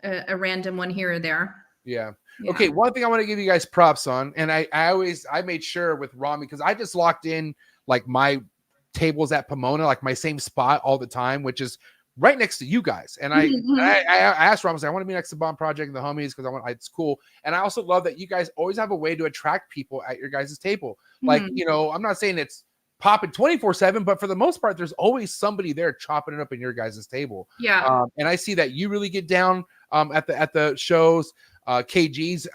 a random one here or there. Yeah. Okay. One thing I want to give you guys props on, and I made sure with Rami, because I just locked in like my tables at Pomona, like my same spot all the time, which is right next to you guys. And I asked Rami, I want to be next to Bomb Project and the homies because it's cool. And I also love that you guys always have a way to attract people at your guys' table. Like, I'm not saying it's popping 24/7, but for the most part, there's always somebody there chopping it up in your guys' table. Yeah. And I see that you really get down at the shows. KG's,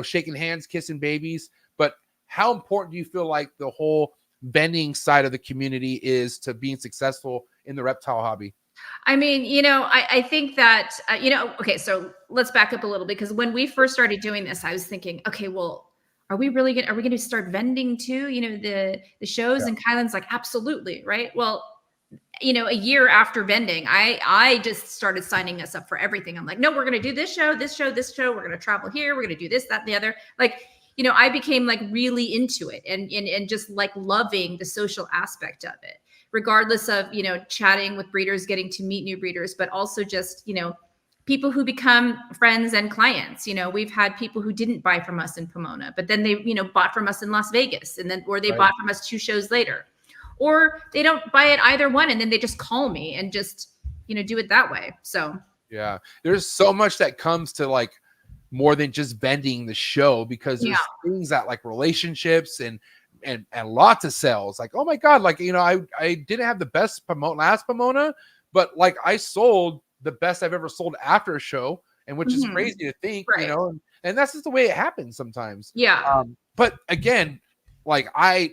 shaking hands, kissing babies. But how important do you feel like the whole vending side of the community is to being successful in the reptile hobby? I mean, I think that, okay, so let's back up a little, because when we first started doing this, I was thinking, okay, well, are we going to start vending too? The shows. And Kylan's like, absolutely. Right. Well, a year after vending, I just started signing us up for everything. I'm like, no, we're going to do this show. We're going to travel here. We're going to do this, that, and the other. Like, I became like really into it and just like loving the social aspect of it, regardless of, chatting with breeders, getting to meet new breeders, but also just, people who become friends and clients. We've had people who didn't buy from us in Pomona, but then they, bought from us in Las Vegas, and then, or they bought from us 2 shows later, or they don't buy it either one. And then they just call me and just, do it that way. So, yeah, there's so much that comes to like more than just vending the show, because there's things that like relationships and lots of sales. Like, oh my God, like, I didn't have the best last Pomona, but like I sold the best I've ever sold after a show, and which is crazy to think, and that's just the way it happens sometimes. Yeah. But again, like I'm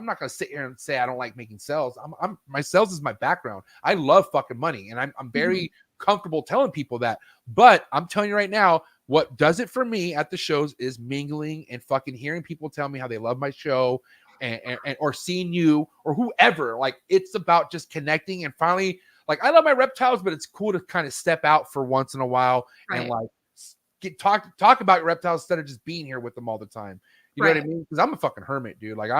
not gonna sit here and say I don't like making sales. My sales is my background. I love fucking money, and I'm very comfortable telling people that. But I'm telling you right now, what does it for me at the shows is mingling and fucking hearing people tell me how they love my show, and or seeing you or whoever. Like, it's about just connecting, and finally, like, I love my reptiles, but it's cool to kind of step out for once in a while and like talk about your reptiles instead of just being here with them all the time. You know what I mean? Because I'm a fucking hermit, dude. Like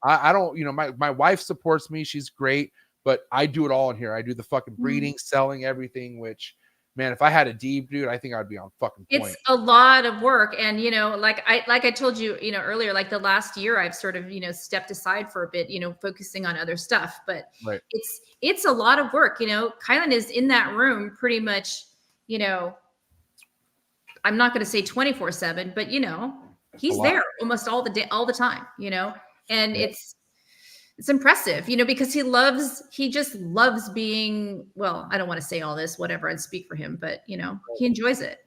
I don't, my wife supports me. She's great, but I do it all in here. I do the fucking breeding, selling, everything, which, man, if I had a deep, dude, I think I'd be on fucking point. It's a lot of work. And, like I told you, earlier, like the last year, I've sort of, stepped aside for a bit, focusing on other stuff, but it's a lot of work. Kylan is in that room pretty much, I'm not going to say 24/7, but, he's there almost all the day, all the time, and it's impressive, because he just loves being, well, I don't want to say all this, whatever, and speak for him, but he enjoys it.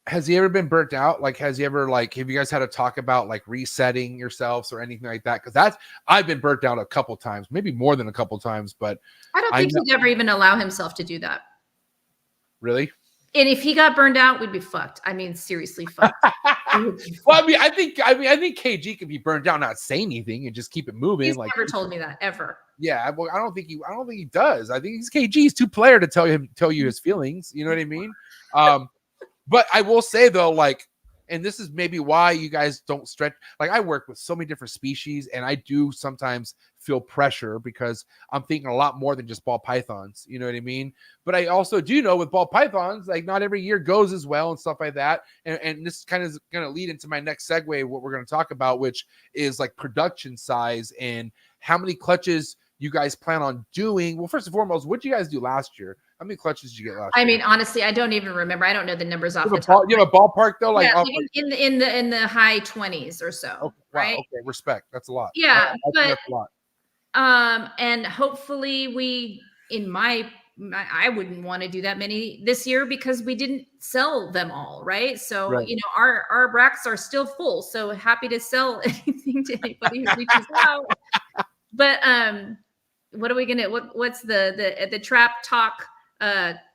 Has he ever been burnt out? Like, have you guys had to talk about like resetting yourselves or anything like that? Because I've been burnt out a couple times, maybe more than a couple times, but I don't think he'd ever even allow himself to do that. Really? And if he got burned out, we'd be fucked. I mean, seriously fucked. Well, I think KG can be burned out, not say anything, and just keep it moving. He's never told me that ever. Yeah, well, I don't think he does. I think he's KG's too player to tell you his feelings. You know what I mean? But I will say though, like, and this is maybe why you guys don't stretch. Like, I work with so many different species, and I do sometimes feel pressure because I'm thinking a lot more than just ball pythons. You know what I mean? But I also do know with ball pythons, like, not every year goes as well and stuff like that. And this kind of is going to lead into my next segue, what we're going to talk about, which is like production size and how many clutches you guys plan on doing. Well, first and foremost, what did you guys do last year? How many clutches did you get last I year? mean, honestly, I don't even remember. I don't know the numbers off You the have, top. you have a ballpark though, like, Yeah, like in the high 20s or so, okay, wow, right? okay, respect. That's a lot. Yeah, I think but that's a lot. and hopefully I wouldn't want to do that many this year because we didn't sell them all, right? So, Right. our racks are still full. So happy to sell anything to anybody who reaches out. But what are we gonna what's the Trap Talk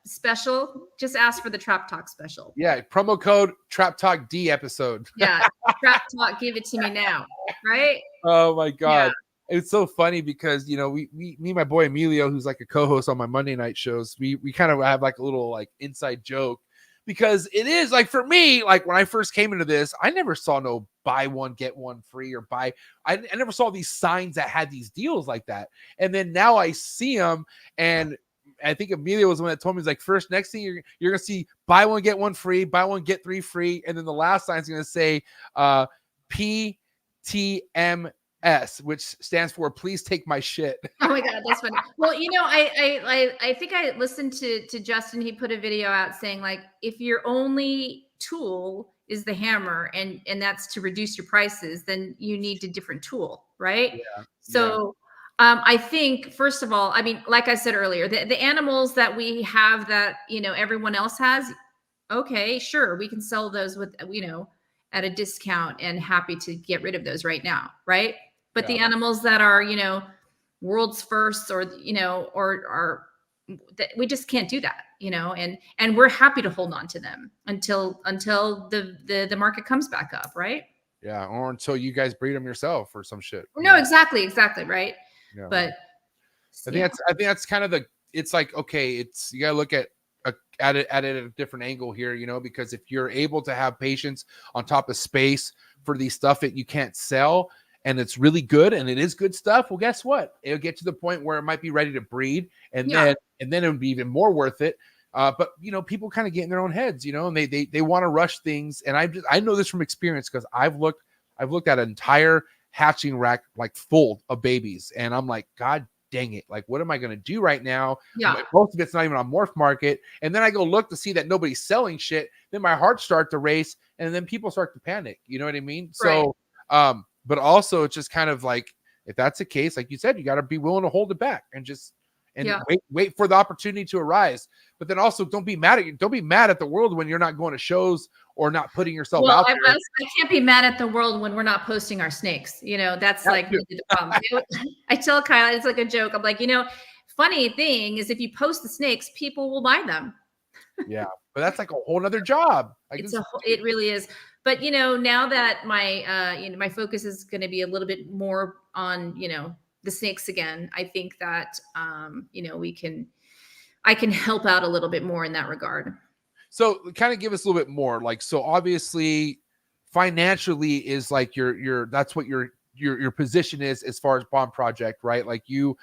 special? Just ask for the Trap Talk special. Yeah, promo code Trap Talk D episode. Yeah, Trap Talk, give it to me now, right? Oh my god. Yeah. It's so funny because me and my boy Emilio, who's like a co-host on my Monday night shows, we kind of have like a little like inside joke because it is like for me, like when I first came into this, I never saw no buy one get one free or I never saw these signs that had these deals like that. And then now I see them, and I think Emilio was the one that told me, he's like, first, next thing you're gonna see buy one get one free, buy one get three free, and then the last sign's gonna say PTM which stands for please take my shit. Oh my god, that's funny. Well, I think I listened to Justin. He put a video out saying like, if your only tool is the hammer and that's to reduce your prices, then you need a different tool, right? Yeah. So I think first of all, I mean, like I said earlier, the animals that we have that everyone else has, okay, sure, we can sell those with at a discount and happy to get rid of those right now, right? But the animals that are, world's first or we just can't do that, and we're happy to hold on to them until the market comes back up. Right. Yeah. Or until you guys breed them yourself or some shit. No, exactly. Right. Yeah. But I think that's kind of it's like, okay, you gotta look at it at a different angle here, because if you're able to have patience on top of space for these stuff that you can't sell, and it's really good and it is good stuff, well, guess what? It'll get to the point where it might be ready to breed, and then it would be even more worth it. But people kind of get in their own heads, and they want to rush things. And I know this from experience because I've looked at an entire hatching rack like full of babies, and I'm like, God dang it, like what am I going to do right now? Yeah. Most of it's not even on Morph Market, and then I go look to see that nobody's selling shit. Then my heart starts to race, and then people start to panic. You know what I mean? Right. So, but it's just kind of like, if that's the case, like you said, you got to be willing to hold it back and wait for the opportunity to arise. But then also don't be mad at the world when you're not going to shows or not putting yourself out there. I can't be mad at the world when we're not posting our snakes. That's like the problem. I tell Kyle, it's like a joke. I'm like, funny thing is if you post the snakes, people will buy them. Yeah, but that's like a whole nother job. It really is. But now that my my focus is going to be a little bit more on the snakes again, I think that I can help out a little bit more in that regard. So kind of give us a little bit more, like, so obviously financially is like that's what your position is as far as Bond Project, right? Like you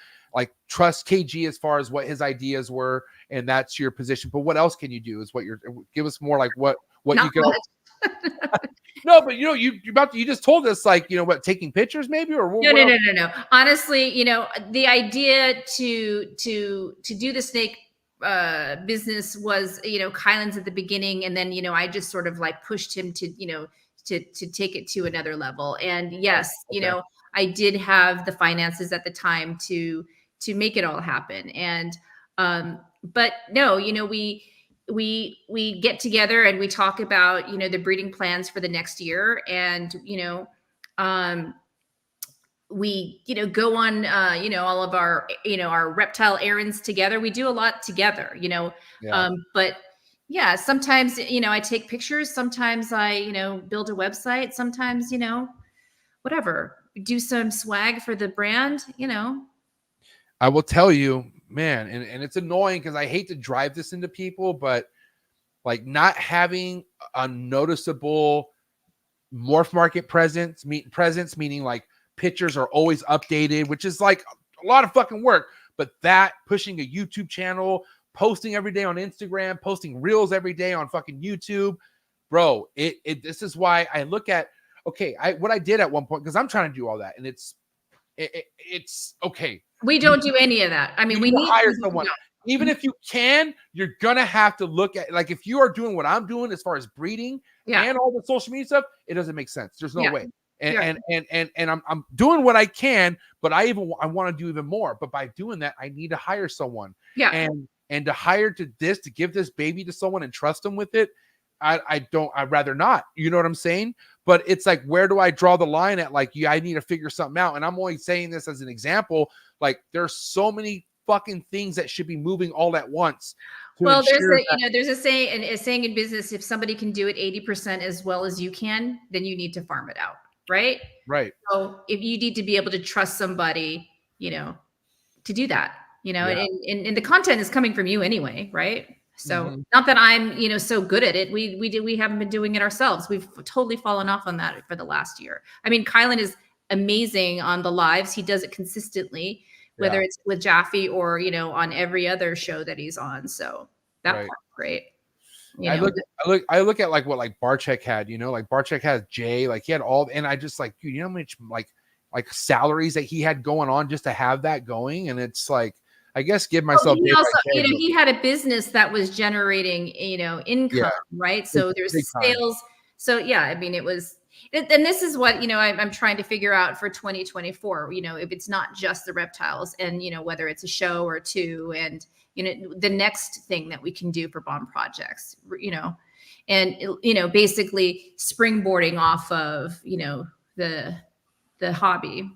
trust KG as far as what his ideas were, and that's your position. But what else can you do? Give us more like what Not you can. much. No, but you just told us taking pictures maybe, or no. Honestly, the idea to do the snake business was Kylan's at the beginning, and then I just sort of like pushed him to take it to another level. And yes, Okay. I did have the finances at the time to make it all happen. And but no, we get together and we talk about the breeding plans for the next year, and we go on all of our our reptile errands together. We do a lot together, but yeah, sometimes I take pictures, sometimes I build a website, sometimes whatever, do some swag for the brand. I will tell you, man, and it's annoying because I hate to drive this into people, but like not having a noticeable Morph Market presence, meaning like pictures are always updated, which is like a lot of fucking work. But that pushing a YouTube channel, posting every day on Instagram, posting reels every day on fucking YouTube, bro. This is why I look at what I did at one point, because I'm trying to do all that, and it's okay. We don't do any of that. I mean, we need hire someone. even if you can, you're gonna have to look at, like, if you are doing what I'm doing as far as breeding and all the social media stuff, it doesn't make sense. There's no way. And I'm doing what I can, but I want to do even more. But by doing that, I need to hire someone. And to hire to give this baby to someone and trust them with it, I'd rather not. You know what I'm saying? But it's like, where do I draw the line at? Like, I need to figure something out. And I'm only saying this as an example. Like, there's so many fucking things that should be moving all at once. Well, there's a saying in business: if somebody can do it 80% as well as you can, then you need to farm it out, right? Right. So if you need to be able to trust somebody, to do that, and the content is coming from you anyway, right? So not that I'm, so good at it. We haven't been doing it ourselves. We've totally fallen off on that for the last year. I mean, Kylan is amazing on the lives. He does it consistently, whether it's with Jaffe or, on every other show that he's on. So that part's great. I look at like what like Barchek had, like Barchek has Jay, like he had all, and I just like, dude, how much like salaries that he had going on just to have that going. And it's like, I guess give myself. He also, he had a business that was generating, income, right? So there's sales. So I mean, it was, and this is what, I'm trying to figure out for 2024, if it's not just the reptiles and, whether it's a show or two and, the next thing that we can do for bomb projects, and, basically springboarding off of, the hobby.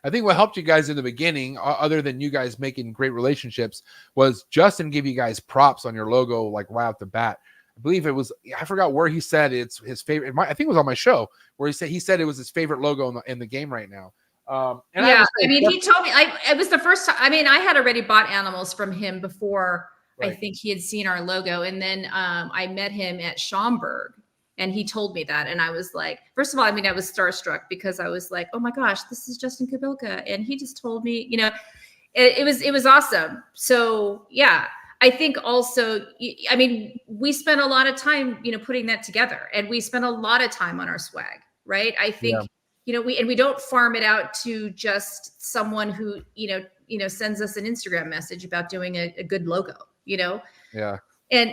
I think what helped you guys in the beginning, other than you guys making great relationships, was Justin gave you guys props on your logo, like right off the bat. I believe it was, I forgot where he said it's his favorite. I think it was on my show where he said it was his favorite logo in the game right now. He told me it was the first time. I mean, I had already bought animals from him before. Right. I think he had seen our logo, and then I met him at Schaumburg. And he told me that. And I was like, first of all, I mean, I was starstruck because I was like, oh my gosh, this is Justin Kabilka. And he just told me, it was awesome. So I think also, I mean, we spent a lot of time, putting that together, and we spent a lot of time on our swag, right? I think, we don't farm it out to just someone who, sends us an Instagram message about doing a good logo, Yeah. And,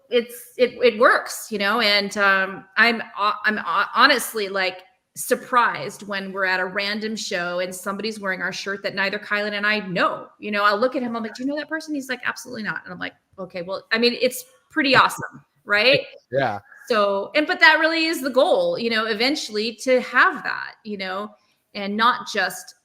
it works, and I'm honestly like surprised when we're at a random show and somebody's wearing our shirt that neither Kylan and I know. I'll look at him, I'm like, do you know that person? He's like, absolutely not. And I'm like, okay, well, I mean, it's pretty awesome, right? Yeah. So, but that really is the goal, eventually to have that, and not just,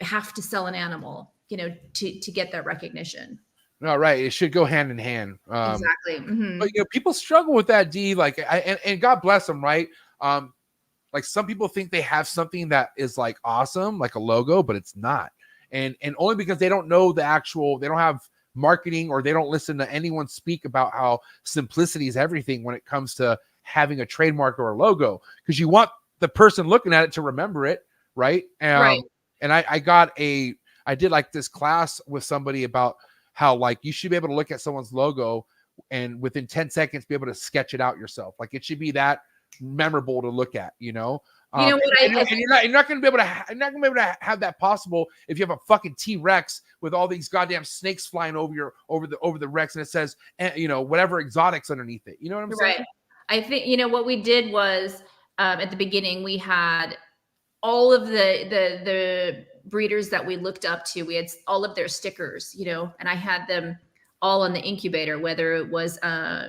have to sell an animal, to get that recognition. No, right. It should go hand in hand. Exactly. Mm-hmm. But people struggle with that, D. Like, and God bless them, right? Like some people think they have something that is like awesome, like a logo, but it's not. And only because they don't know they don't have marketing, or they don't listen to anyone speak about how simplicity is everything when it comes to having a trademark or a logo, because you want the person looking at it to remember it, right? Right. And I did like this class with somebody about how like you should be able to look at someone's logo and within 10 seconds be able to sketch it out yourself. Like it should be that memorable to look at, You know what you're not going to be able to have that possible if you have a fucking T-Rex with all these goddamn snakes flying over the Rex, and it says whatever exotics underneath it. You know what I'm saying? Right. I think what we did was at the beginning we had all of the breeders that we looked up to. We had all of their stickers, and I had them all on the incubator, whether it was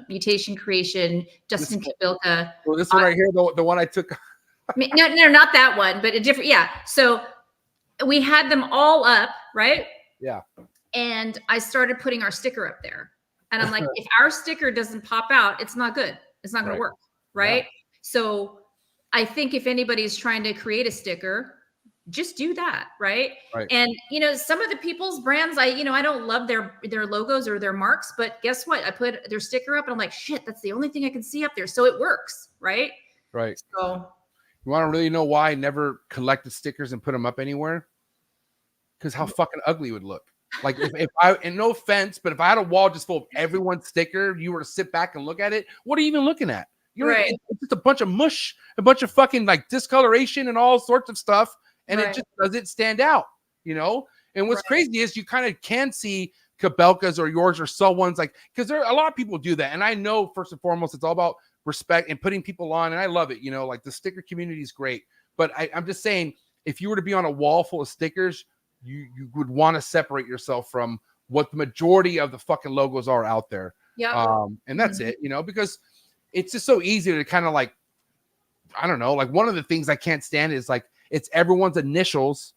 Mutation Creation, Justin Kabilka. Well, this one right here, the one I took. No, not that one, but a different. Yeah. So we had them all up, right? Yeah. And I started putting our sticker up there, and I'm like, if our sticker doesn't pop out, it's not good. It's not going to work, right? Yeah. So I think if anybody's trying to create a sticker, just do that, right? And some of the people's brands, I don't love their logos or their marks, but guess what? I put their sticker up and I'm like, shit, that's the only thing I can see up there. So it works, right? Right. So you want to really know why I never collected stickers and put them up anywhere? Because how fucking ugly it would look. Like if I, and no offense, but if I had a wall just full of everyone's sticker, you were to sit back and look at it, what are you even looking at? It's just a bunch of mush, a bunch of fucking like discoloration and all sorts of stuff. And it just doesn't stand out, And what's crazy is you kind of can see Kabelkas or yours or someone's like, because there are a lot of people do that. And I know first and foremost, it's all about respect and putting people on. And I love it. You know, like the sticker community is great. But I'm just saying, if you were to be on a wall full of stickers, you would want to separate yourself from what the majority of the fucking logos are out there. Yeah. And that's it, you know, because it's just so easy to kind of like, I don't know, like one of the things I can't stand is like, it's everyone's initials,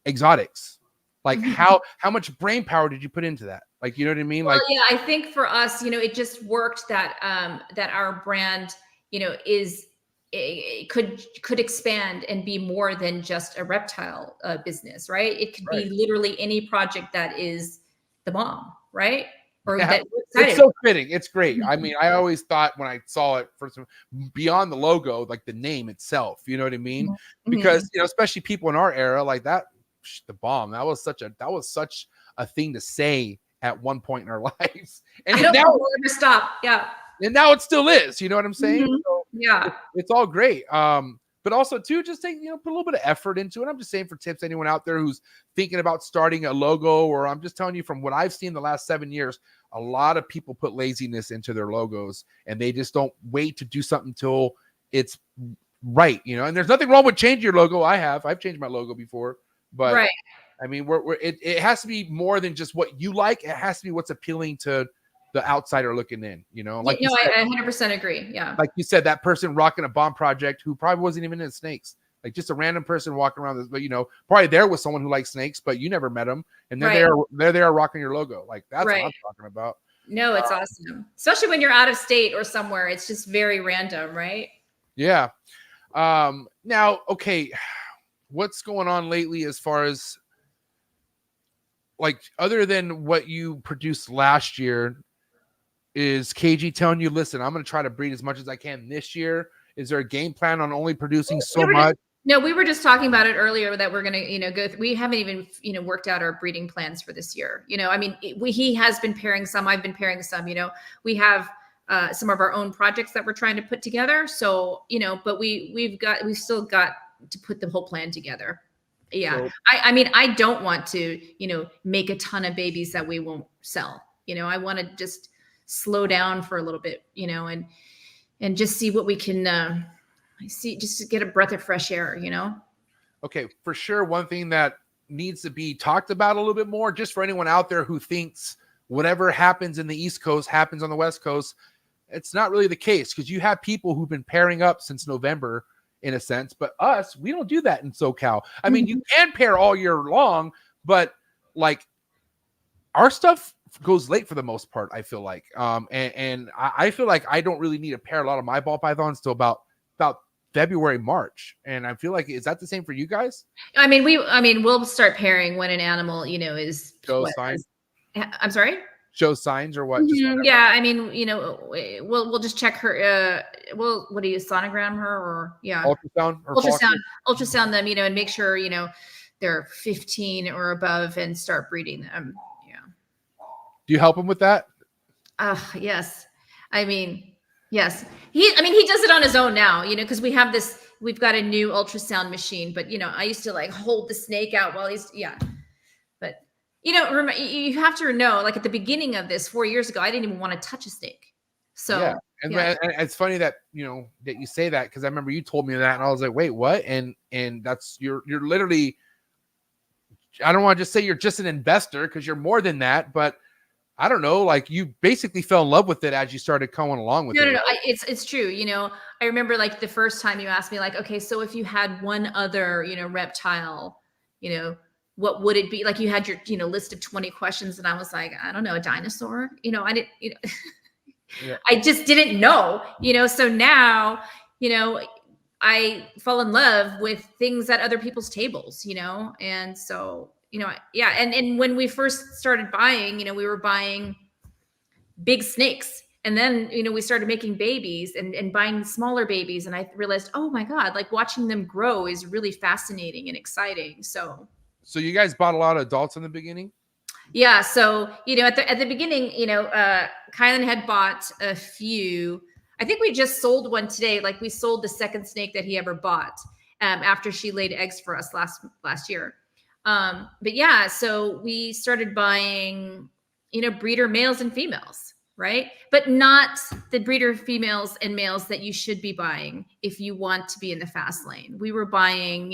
exotics. Like how much brain power did you put into that? Like, you know what I mean? Well, Like, yeah, I think for us, you know, it just worked that that our brand, you know, it could expand and be more than just a reptile business, right? It could be literally any project that is the bomb, right? Or that it's so fitting. It's great. I mean, I always thought when I saw it first, beyond the logo, like the name itself, you know what I mean? Because, you know, especially people in our era, like that, the bomb, that was such a thing to say at one point in our lives. And I don't now know we'll ever stop. Yeah. And now it still is, you know what I'm saying? So yeah. It's all great. But also too, just take, you know, put a little bit of effort into it. I'm just saying for tips, anyone out there who's thinking about starting a logo, or I'm just telling you from what I've seen the last 7 years, a lot of people put laziness into their logos and they just don't wait to do something until it's right, you know. And there's nothing wrong with changing your logo. I've changed my logo before, but I mean, it has to be more than just what you like. It has to be what's appealing to the outsider looking in, you know. Like, no, I 100% agree. Yeah. Like you said, that person rocking a bomb project who probably wasn't even into snakes, like just a random person walking around this, but you know, probably there was someone who likes snakes, but you never met them, and they're there rocking your logo. Like that's what I'm talking about. No, it's awesome, especially when you're out of state or somewhere. It's just very random, right? Yeah. Now, okay, what's going on lately as far as like other than what you produced last year? Is KG telling you, listen, I'm going to try to breed as much as I can this year? Is there a game plan on only producing so much? No, we were just talking about it earlier that we're going to, you know, we haven't even, you know, worked out our breeding plans for this year. You know, I mean, he has been pairing some, I've been pairing some, you know, we have some of our own projects that we're trying to put together. So, you know, but we've still got to put the whole plan together. Yeah. So, I mean, I don't want to, you know, make a ton of babies that we won't sell. You know, I want to just slow down for a little bit, you know, and just see what we can see, just to get a breath of fresh air, you know. Okay, for sure. One thing that needs to be talked about a little bit more, just for anyone out there who thinks whatever happens in the East Coast happens on the West Coast, it's not really the case, because you have people who've been pairing up since November in a sense, but us, we don't do that in SoCal. I mean, you can pair all year long, but like our stuff goes late for the most part, I feel like. And I feel like I don't really need to pair a lot of my ball pythons till about February, March. And I feel like, is that the same for you guys? I mean, we'll start pairing when an animal, you know, is shows signs. I'm sorry? Shows signs or what? Yeah. I mean, you know, we'll just check her. What do you sonogram her or ultrasound them, you know, and make sure, you know, they're 15 or above and start breeding them. Do you help him with that? Yes. I mean, yes. He does it on his own now, you know, because we've got a new ultrasound machine, but you know, I used to like hold the snake out while but you know, remember, you have to know, like at the beginning of this 4 years ago, I didn't even want to touch a snake. So yeah. And it's funny that, you know, that you say that, because I remember you told me that and I was like, wait, what? And that's, you're literally, I don't want to just say you're just an investor, because you're more than that, but I don't know, like you basically fell in love with it as you started going along with it. No, it's true. You know, I remember like the first time you asked me, like, okay, so if you had one other, you know, reptile, you know, what would it be? Like you had your, you know, list of 20 questions, and I was like, I don't know, a dinosaur. You know, I didn't, you know, I just didn't know, you know. So now, you know, I fall in love with things at other people's tables, you know, and so. You know, yeah. And when we first started buying, you know, we were buying big snakes, and then, you know, we started making babies and buying smaller babies. And I realized, oh my God, like watching them grow is really fascinating and exciting. So you guys bought a lot of adults in the beginning? Yeah. So, you know, at the beginning, you know, Kylan had bought a few. I think we just sold one today. Like we sold the second snake that he ever bought after she laid eggs for us last year. But yeah, so we started buying breeder males and females, right? But not the breeder females and males that you should be buying if you want to be in the fast lane. We were buying,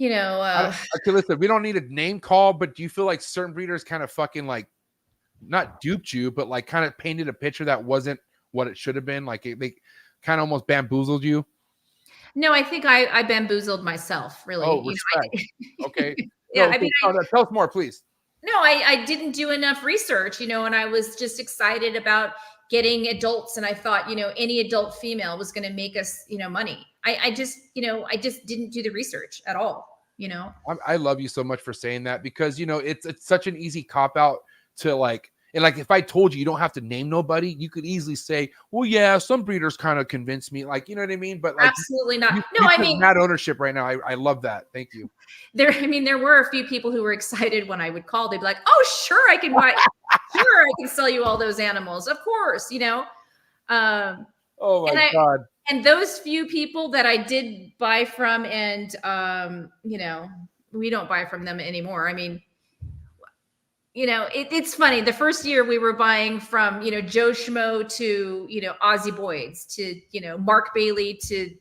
okay, listen, we don't need a name call, but do you feel like certain breeders kind of fucking like not duped you, but like kind of painted a picture that wasn't what it should have been? Like they kind of almost bamboozled you? No, I think I bamboozled myself, really. Oh, respect. Okay. Yeah, okay. Tell us more, please. No, I didn't do enough research, and I was just excited about getting adults, and I thought, any adult female was going to make us, money. I just didn't do the research at all, I love you so much for saying that, because, it's such an easy cop out to like, and like, if I told you, you don't have to name nobody, you could easily say, well, yeah, some breeders kind of convinced me, like, you know what I mean? But like, absolutely not. I mean, mad ownership right now. I love that. Thank you. There were a few people who were excited when I would call. They'd be like, oh, sure, I can buy, sure, I can sell you all those animals. Of course, oh my God. And those few people that I did buy from, and, we don't buy from them anymore. I mean, it's funny. The first year we were buying from, Joe Schmo to, Ozzy Boyd's to, Mark Bailey to,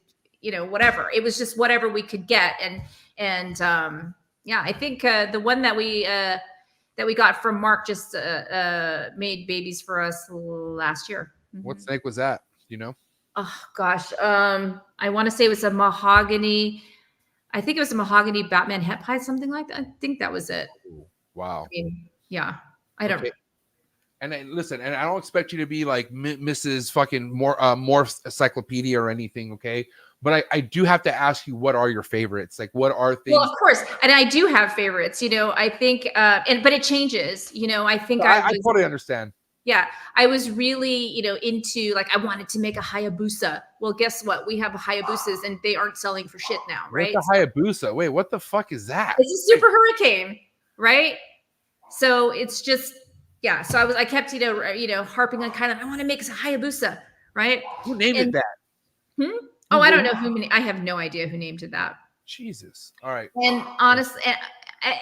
whatever. It was just whatever we could get. And I think the one that we got from Mark just made babies for us last year. Mm-hmm. What snake was that? Oh gosh. I want to say it was a mahogany. I think it was a mahogany Batman het pie, something like that. I think that was it. Wow. I mean, yeah, I don't. Okay. And then, listen, and I don't expect you to be like Mrs. fucking Morphs encyclopedia or anything, okay? But I do have to ask you, what are your favorites? Like, what are things? Well, of course, and I do have favorites. I think, but it changes. I think I totally understand. Yeah, I was really, into, like, I wanted to make a Hayabusa. Well, guess what? We have Hayabusas, and they aren't selling for shit now, right? What's a Hayabusa? Wait, what the fuck is that? It's a super hurricane, right? So it's just, yeah. So I kept, harping on kind of, I want to make a Hayabusa, right? Who named it that? Oh, I don't know I have no idea who named it that. Jesus. All right. And honestly,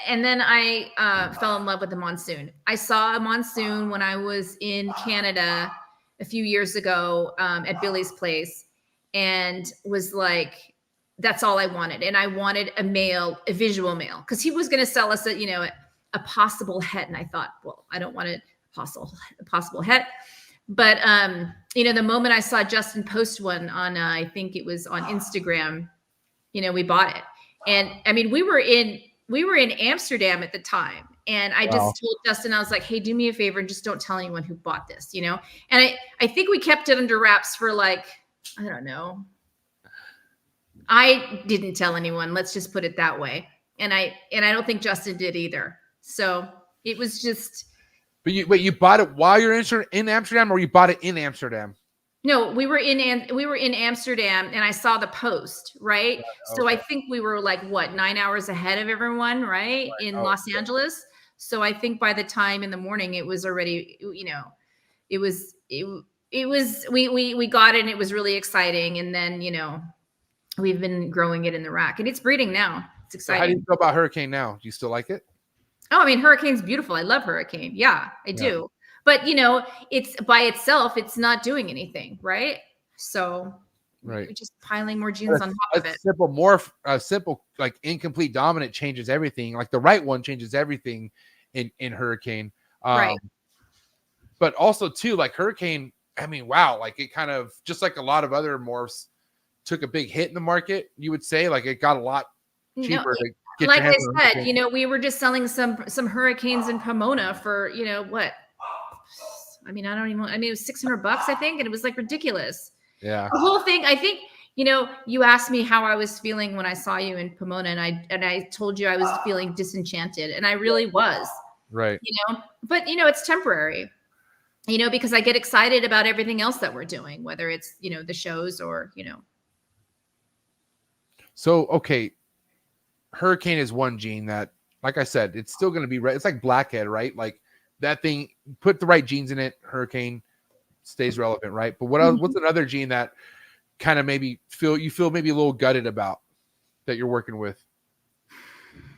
and then I fell in love with the monsoon. I saw a monsoon when I was in Canada a few years ago at Billy's place, and was like, that's all I wanted. And I wanted a visual male, because he was going to sell us a possible het. And I thought, well, I don't want a possible het. But, the moment I saw Justin post one on, I think it was on Instagram, we bought it. And I mean, we were in Amsterdam at the time. And I just told Justin, I was like, hey, do me a favor and just don't tell anyone who bought this, And I think we kept it under wraps for like, I don't know. I didn't tell anyone. Let's just put it that way. And I don't think Justin did either. So it was just. But you bought it while you're in Amsterdam, or you bought it in Amsterdam? No, we were in Amsterdam, and I saw the post, right? Yeah, okay. So I think we were like 9 hours ahead of everyone, right? In Los Angeles. So I think by the time in the morning, it was already, it was we got it, and it was really exciting. And then we've been growing it in the rack, and it's breeding now. It's exciting. So how do you feel about Hurricane now? Do you still like it? Oh, I mean, Hurricane's beautiful. I love Hurricane. Yeah, I do. But, it's by itself, it's not doing anything, right? So we're just piling more genes on top of it. Simple, like incomplete dominant changes everything. Like the right one changes everything in Hurricane. Right. But also, too, like Hurricane, I mean, wow, like it kind of, just like a lot of other morphs, took a big hit in the market, you would say. Like it got a lot cheaper to get like I said, we were just selling some Hurricanes in Pomona for, what? I mean, it was $600, I think. And it was like ridiculous. Yeah. The whole thing, I think, you asked me how I was feeling when I saw you in Pomona, and I told you I was feeling disenchanted, and I really was. Right. But it's temporary, because I get excited about everything else that we're doing, whether it's, the shows or, So, okay. Hurricane is one gene that, like I said, it's still going to be right. It's like blackhead, right? Like that thing, put the right genes in it, Hurricane stays relevant, right? But what else? What's another gene that kind of maybe feel maybe a little gutted about that you're working with?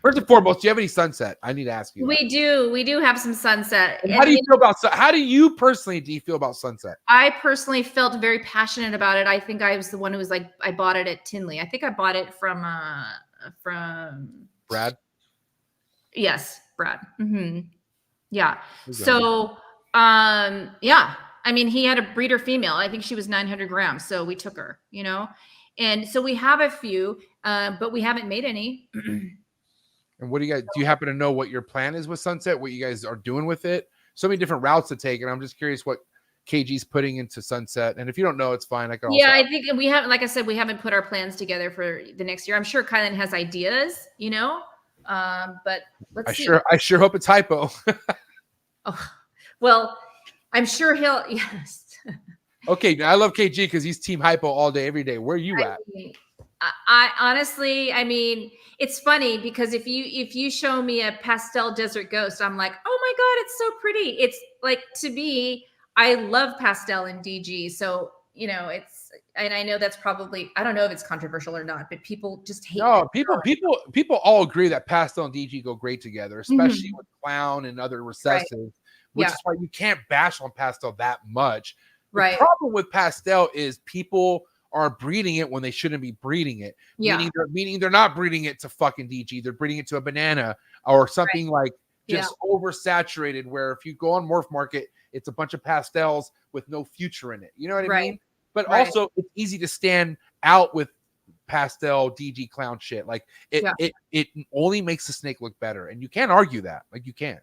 First and foremost, do you have any sunset? I need to ask you. We do have some sunset. And how do you feel about? How do you personally feel about sunset? I personally felt very passionate about it. I think I was the one who was like, I bought it at Tinley. I think I bought it from Brad. Yes, Brad. Yeah. So, yeah. I mean, he had a breeder female. I think she was 900 grams. So we took her, you know, and so we have a few, but we haven't made any. And what do you guys, do you happen to know what your plan is with sunset? What you guys are doing with it? So many different routes to take. And I'm just curious what KG's putting into sunset. And if you don't know, it's fine. I can also I think we haven't, like I said, we haven't put our plans together for the next year. I'm sure Kylan has ideas, you know, but let's see. I sure hope it's hypo. Oh, well, I'm sure he'll, yes. Okay. I love KG because he's team hypo all day, every day. Where are you at? I honestly, I mean, it's funny because if you show me a pastel desert ghost, I'm like, oh my God, it's so pretty. It's like, to me, I love pastel and DG. So, you know, and I know that's probably, I don't know if it's controversial or not, but people just hate. No, people all agree that pastel and DG go great together, especially with clown and other recessives, which is why you can't bash on pastel that much. The problem with pastel is people are breeding it when they shouldn't be breeding it. Meaning they're not breeding it to fucking DG. They're breeding it to a banana or something like just oversaturated, where if you go on Morph Market, it's a bunch of pastels with no future in it. You know what I mean? But also it's easy to stand out with pastel DG clown shit. Like it only makes the snake look better. And you can't argue that. Like you can't.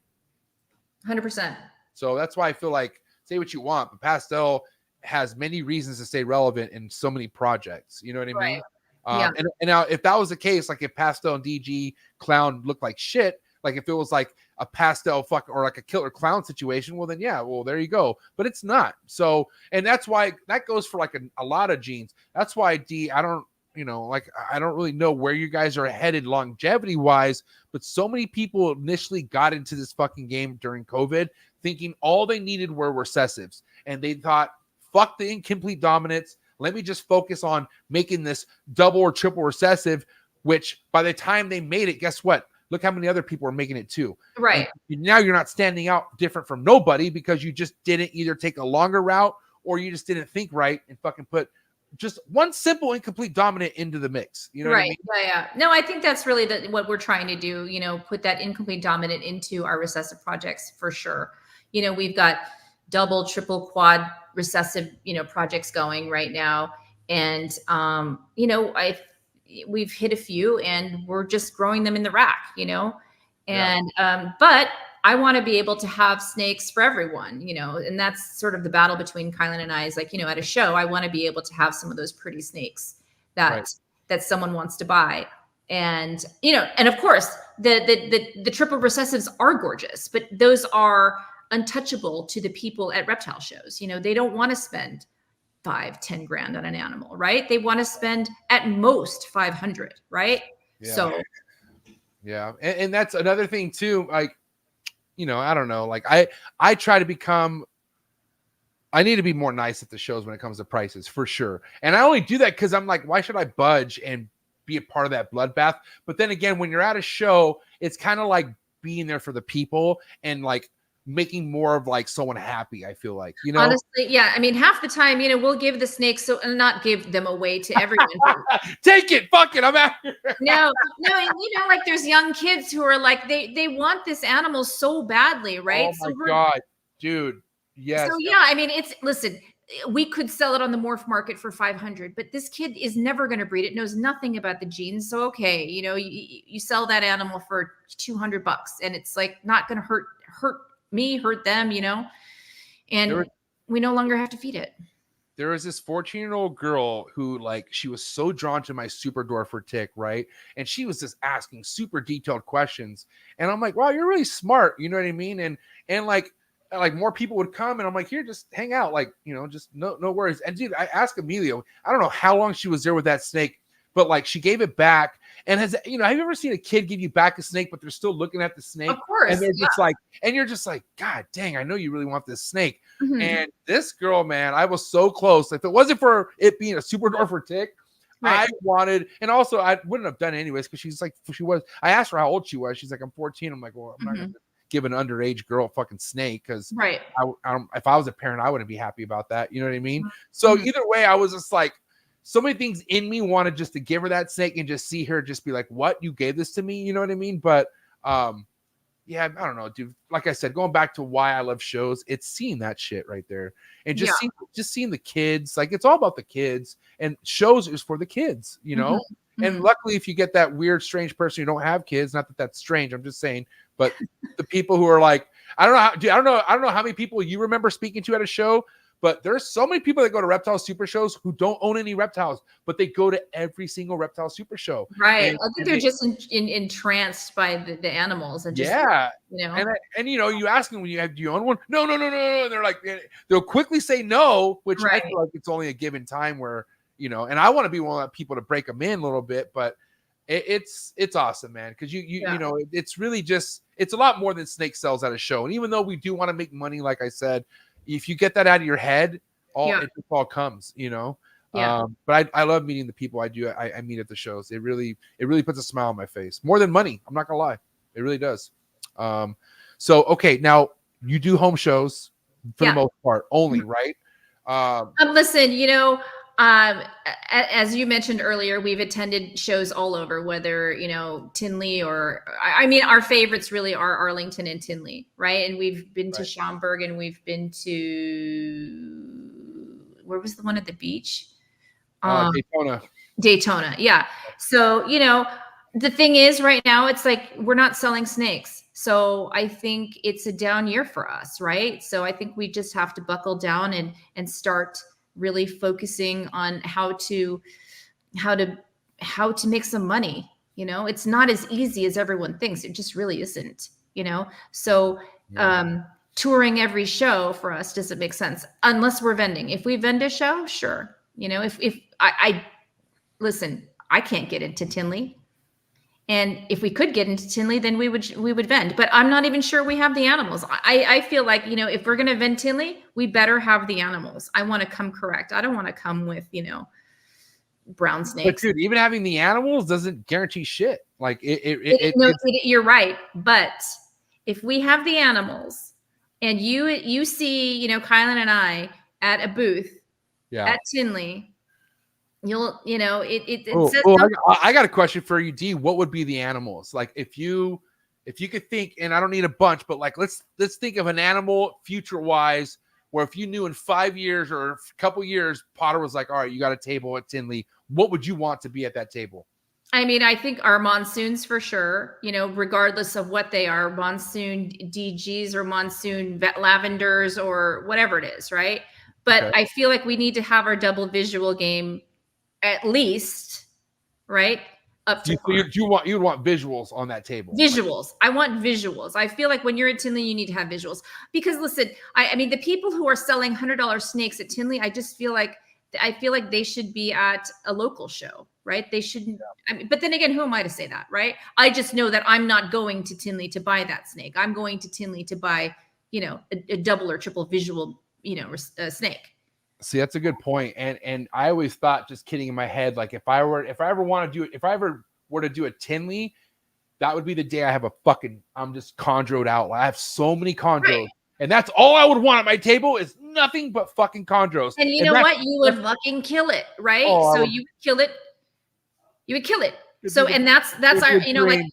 100%. So that's why I feel like, say what you want, but pastel has many reasons to stay relevant in so many projects. You know what I mean? And now if that was the case, like if pastel and DG clown looked like shit, like if it was like a pastel or like a killer clown situation, well then there you go. But it's not. So, and that's why that goes for like a lot of genes. That's why I don't really know where you guys are headed longevity wise, but so many people initially got into this fucking game during COVID thinking all they needed were recessives, and they thought, fuck the incomplete dominance. Let me just focus on making this double or triple recessive, which by the time they made it, guess what? Look how many other people are making it too. Right. And now you're not standing out different from nobody because you just didn't either take a longer route or you just didn't think right and fucking put just one simple incomplete dominant into the mix. You know what I mean? Yeah. No, I think that's really what we're trying to do, you know, put that incomplete dominant into our recessive projects for sure. You know, we've got double, triple, quad recessive, you know, projects going right now. And, you know, we've hit a few and we're just growing them in the rack, you know, and, but I want to be able to have snakes for everyone, you know, and that's sort of the battle between Kylan and I is like, you know, at a show, I want to be able to have some of those pretty snakes that someone wants to buy. And, you know, and of course the triple recessives are gorgeous, but those are untouchable to the people at reptile shows. You know, they don't want to spend 5-10 grand on an animal, right? They want to spend at most 500, right? So and that's another thing too. Like, you know, I don't know, like I try to become, I need to be more nice at the shows when it comes to prices for sure. And I only do that because I'm like, why should I budge and be a part of that bloodbath? But then again, when you're at a show, it's kind of like being there for the people and like making more of like someone happy. I feel like, you know, honestly, yeah. I mean, half the time, you know, we'll give the snakes, so and not give them away to everyone. Take it, fuck it, I'm out here. No, you know, like there's young kids who are like they want this animal so badly, right? Oh my God, dude. Yes. So yeah, I mean, listen, we could sell it on the morph market for 500, but this kid is never going to breed it, knows nothing about the genes. So okay, you know, you sell that animal for $200 and it's like not going to hurt me, hurt them, you know, and we no longer have to feed it. There was this 14-year-old girl who, like, she was so drawn to my super Dorfer tick, right? And she was just asking super detailed questions. And I'm like, wow, you're really smart. You know what I mean? And like more people would come and I'm like, here, just hang out. Like, you know, just no worries. And dude, I asked Amelia, I don't know how long she was there with that snake, but like she gave it back. And have you ever seen a kid give you back a snake, but they're still looking at the snake? Of course. And they're just like, and you're just like, God dang, I know you really want this snake. Mm-hmm. And this girl, man, I was so close. If it wasn't for it being a super Dorfer tick, I Right. wanted, and also I wouldn't have done it anyways because she's like, I asked her how old she was. She's like, I'm 14. I'm like, well, I'm not going to give an underage girl a fucking snake because Right. if I was a parent, I wouldn't be happy about that. You know what I mean? So either way, I was just like, so many things in me wanted just to give her that snake and just see her just be like, what? You gave this to me? You know what I mean? But yeah, I don't know, dude. Like I said, going back to why I love shows, it's seeing that shit right there. And just seeing the kids. Like, it's all about the kids. And shows is for the kids, you know? And luckily, if you get that weird, strange person who don't have kids, not that that's strange, I'm just saying, but the people who are like, I don't know how, dude, I don't know how many people you remember speaking to at a show, but there's so many people that go to reptile super shows who don't own any reptiles, but they go to every single reptile super show. Right. And, I think they're just entranced by the animals and just, you know. And you know, you ask them when do you own one? No. And they're like, they'll quickly say no, which I feel like it's only a given time where, you know, and I want to be one of the people to break them in a little bit, but it's awesome, man. Cause you know, it's really just, it's a lot more than snake sells at a show. And even though we do want to make money, like I said, if you get that out of your head, it just all comes, you know? But I love meeting the people I meet at the shows. It really puts a smile on my face, more than money. I'm not gonna lie. It really does. So, okay. Now you do home shows for the most part only, right? Listen, you know, as you mentioned earlier, we've attended shows all over, whether, you know, Tinley or, I mean, our favorites really are Arlington and Tinley, right? And we've been to Schaumburg, and we've been to, where was the one at the beach? Daytona. Yeah. So, you know, the thing is right now, it's like, we're not selling snakes. So I think it's a down year for us, right? So I think we just have to buckle down and start really focusing on how to make some money. You know, it's not as easy as everyone thinks. It just really isn't, you know? So touring every show for us doesn't make sense unless we're vending. If we vend a show, sure. You know, if I listen, I can't get into Tinley. And if we could get into Tinley, then we would vend. But I'm not even sure we have the animals. I feel like, you know, if we're going to vend Tinley, we better have the animals. I want to come correct. I don't want to come with, you know, brown snakes. But dude, even having the animals doesn't guarantee shit. Like you're right. But if we have the animals and you see, you know, Kylan and I at a booth at Tinley, you know, it says I got a question for you, D. What would be the animals? Like if you could think, and I don't need a bunch, but like let's think of an animal future wise, where if you knew in 5 years or a couple years, Potter was like, all right, you got a table at Tinley, what would you want to be at that table? I mean, I think our monsoons for sure, you know, regardless of what they are, monsoon DGs or monsoon lavenders or whatever it is, right? But I feel like we need to have our double visual game at least, right? Up to you'd want visuals on that table. Visuals. I want visuals. I feel like when you're at Tinley, you need to have visuals. Because listen, I mean, the people who are selling $100 snakes at Tinley, I feel like they should be at a local show, right? They shouldn't. I mean, but then again, who am I to say that, right? I just know that I'm not going to Tinley to buy that snake. I'm going to Tinley to buy, you know, a double or triple visual, you know, snake. See, that's a good point. And I always thought, just kidding in my head, like if I ever were to do a Tinley, that would be the day I'm just chondroed out. I have so many chondros, and that's all I would want at my table is nothing but fucking chondros. And you know what? You would fucking kill it, right? So you would kill it. You would kill it. So, and that's our, you know, like,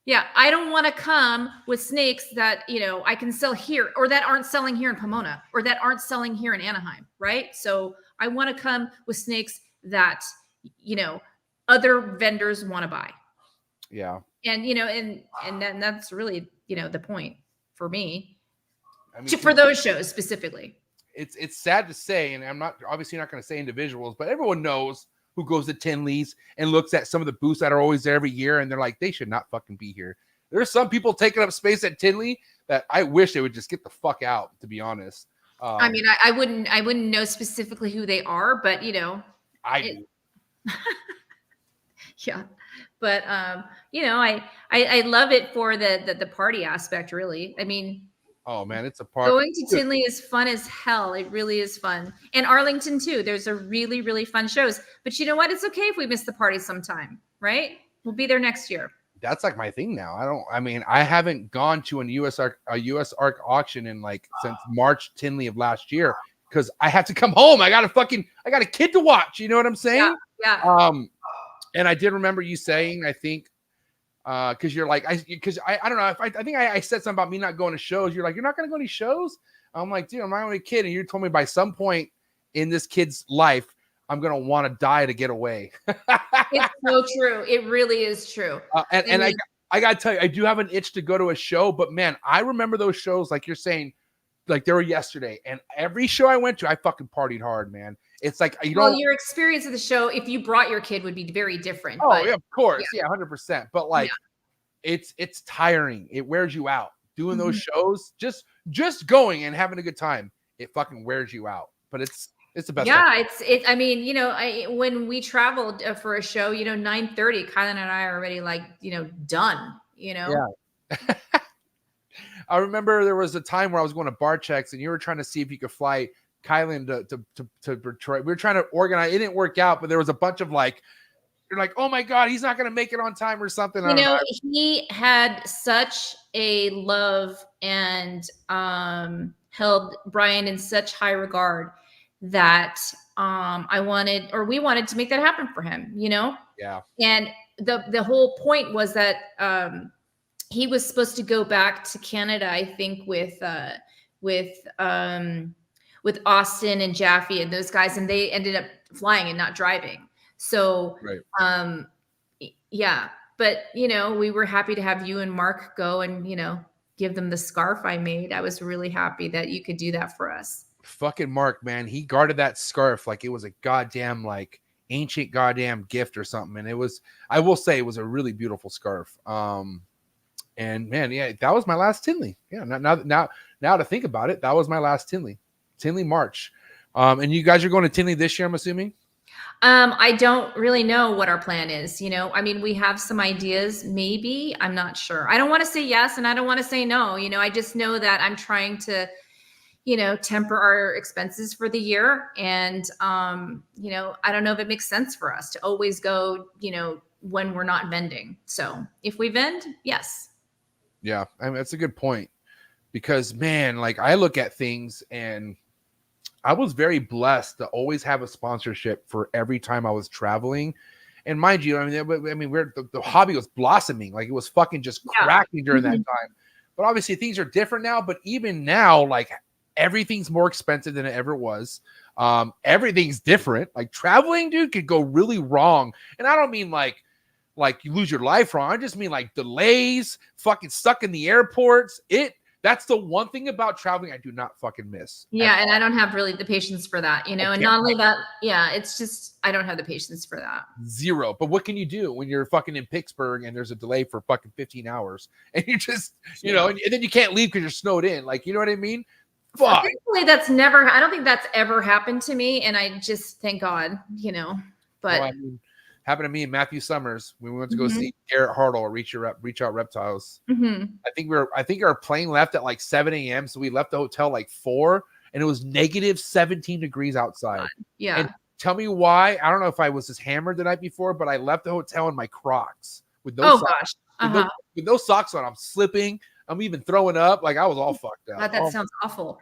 yeah, I don't want to come with snakes that, you know, I can sell here or that aren't selling here in Pomona or that aren't selling here in Anaheim, right? So I want to come with snakes that, you know, other vendors want to buy. Yeah. And, you know, and that's really, you know, the point for me. I mean, for those shows specifically. It's sad to say, and I'm obviously not going to say individuals, but everyone knows who goes to Tinley's and looks at some of the booths that are always there every year, and they're like, they should not fucking be here. There's some people taking up space at Tinley that I wish they would just get the fuck out, to be honest. I mean, I wouldn't know specifically who they are, but you know, I do. Yeah, but you know, I love it for the party aspect. Really, I mean, Oh man, it's a party. Going to Tinley is fun as hell. It really is fun. And Arlington too. There's a really, really fun shows. But you know what? It's okay if we miss the party sometime, right? We'll be there next year. That's like my thing now. I haven't gone to a US ARC auction in like since March Tinley of last year because I have to come home. I got a kid to watch. You know what I'm saying? Yeah. And I did remember you saying, I think, because you're like, I don't know. I think I said something about me not going to shows. You're like, you're not going to go to any shows? I'm like, dude, I'm my only kid. And you told me by some point in this kid's life, I'm going to want to die to get away. It's so true. It really is true. And I got to tell you, I do have an itch to go to a show, but man, I remember those shows, like you're saying, like they were yesterday. And every show I went to, I fucking partied hard, man. It's like, your experience of the show, if you brought your kid, would be very different. Oh, yeah, of course. Yeah, 100%. But like, it's tiring. It wears you out. Doing those shows, just going and having a good time, it fucking wears you out. But it's the best. Yeah, I mean, when we traveled for a show, 9:30, Kylan and I are already like, done, Yeah. I remember there was a time where I was going to bar checks and you were trying to see if you could fly Kylan to Detroit. We were trying to organize. It didn't work out, but there was a bunch of like, you're like, oh my God, he's not going to make it on time or something. He had such a love and held Brian in such high regard that we wanted to make that happen for him, Yeah. And the whole point was that he was supposed to go back to Canada, I think, with Austin and Jaffe and those guys, and they ended up flying and not driving. So, right. Yeah, but we were happy to have you and Mark go and give them the scarf I made. I was really happy that you could do that for us. Fucking Mark, man, he guarded that scarf like it was a goddamn like ancient goddamn gift or something, and I will say it was a really beautiful scarf. And man, yeah, that was my last Tinley. Yeah, now to think about it, that was my last Tinley March. And you guys are going to Tinley this year, I'm assuming? I don't really know what our plan is. I mean, we have some ideas, maybe. I'm not sure. I don't want to say yes and I don't want to say no. I just know that I'm trying to, temper our expenses for the year. And, I don't know if it makes sense for us to always go, when we're not vending. So if we vend, yes. Yeah, I mean, that's a good point because, man, like I look at things and I was very blessed to always have a sponsorship for every time I was traveling. And mind you, the hobby was blossoming. Like it was fucking just cracking during that time. But obviously things are different now. But even now, like everything's more expensive than it ever was. Everything's different. Like traveling, dude, could go really wrong. And I don't mean like you lose your life wrong. I just mean like delays, fucking stuck in the airports. That's the one thing about traveling I do not fucking miss. Yeah, and I don't have really the patience for that, and not only that, it's just I don't have the patience for that. Zero. But what can you do when you're fucking in Pittsburgh and there's a delay for fucking 15 hours and you just, and then you can't leave because you're snowed in. Like, you know what I mean? Fuck. Thankfully, I don't think that's ever happened to me, and I just thank God, but. Happened to me and Matthew Summers when we went to go see Garrett Hartle at Reach Out Reptiles. I think our plane left at like 7 a.m. So we left the hotel like 4 and it was negative 17 degrees outside. Yeah. And tell me why. I don't know if I was just hammered the night before, but I left the hotel in my Crocs with no socks. With no socks on. I'm slipping. I'm even throwing up. Like I was all fucked up. God, that sounds awful.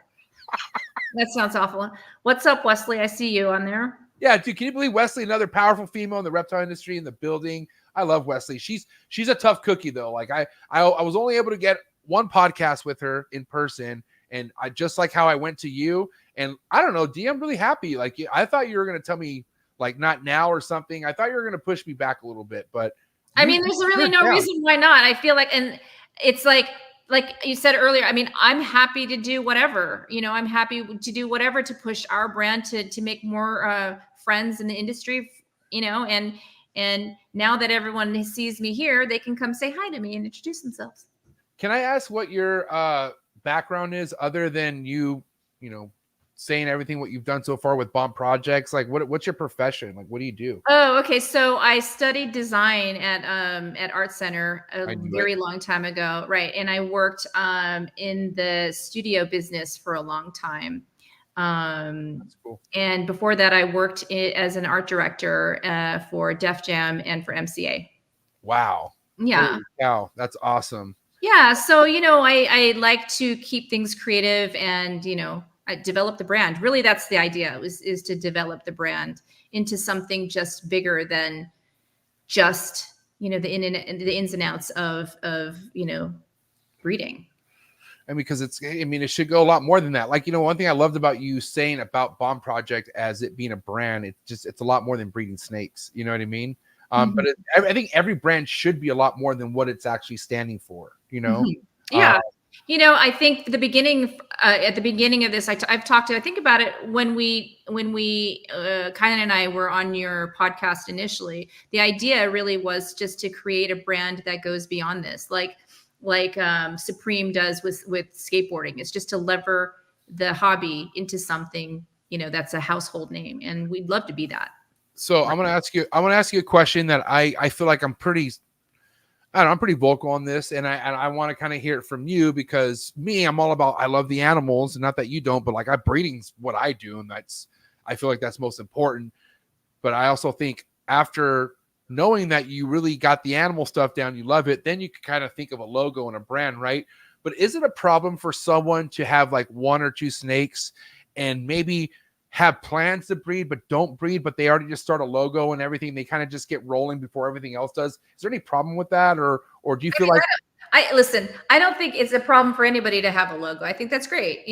That sounds awful. What's up, Wesley? I see you on there. Yeah, dude, can you believe Wesley, another powerful female in the reptile industry in the building? I love Wesley. She's a tough cookie though. Like I was only able to get one podcast with her in person, and I just like how I went to you. And I don't know, D, I'm really happy. Like I thought you were gonna tell me like not now or something. I thought you were gonna push me back a little bit, but I mean, there's really no reason why not. I feel like, and it's like you said earlier, I mean, I'm happy to do whatever. I'm happy to do whatever to push our brand to make more friends in the industry, and now that everyone sees me here, they can come say hi to me and introduce themselves. Can I ask what your background is other than you saying everything what you've done so far with bomb projects? Like, what's your profession? Like, what do you do? Oh, okay. So I studied design at Art Center a very long time ago, right? And I worked in the studio business for a long time. That's cool. And before that, I worked as an art director for Def Jam and for MCA. Wow. Yeah. Holy cow, that's awesome. Yeah. So, I like to keep things creative and, I develop the brand. Really, that's the idea is to develop the brand into something just bigger than just, the ins and outs of breeding. And because it should go a lot more than that. Like, one thing I loved about you saying about Bomb Project as it being a brand, it's a lot more than breeding snakes. You know what I mean? But I think every brand should be a lot more than what it's actually standing for, Yeah. I think at the beginning of this, I've talked to, I think about it when we Kylan and I were on your podcast initially. The idea really was just to create a brand that goes beyond this, like Supreme does with skateboarding. It's just to lever the hobby into something, that's a household name. And we'd love to be that. So I'm going to ask you a question that I feel like I'm pretty vocal on this, and I want to kind of hear it from you, because I'm all about, I love the animals, and not that you don't, but like breeding's what I do. And I feel like that's most important. But I also think after knowing that you really got the animal stuff down, you love it, then you can kind of think of a logo and a brand, right? But is it a problem for someone to have like 1 or 2 snakes and maybe have plans to breed, but don't breed, but they already just start a logo and everything? They kind of just get rolling before everything else does. Is there any problem with that? Or do you feel like... Listen, I don't think it's a problem for anybody to have a logo. I think that's great.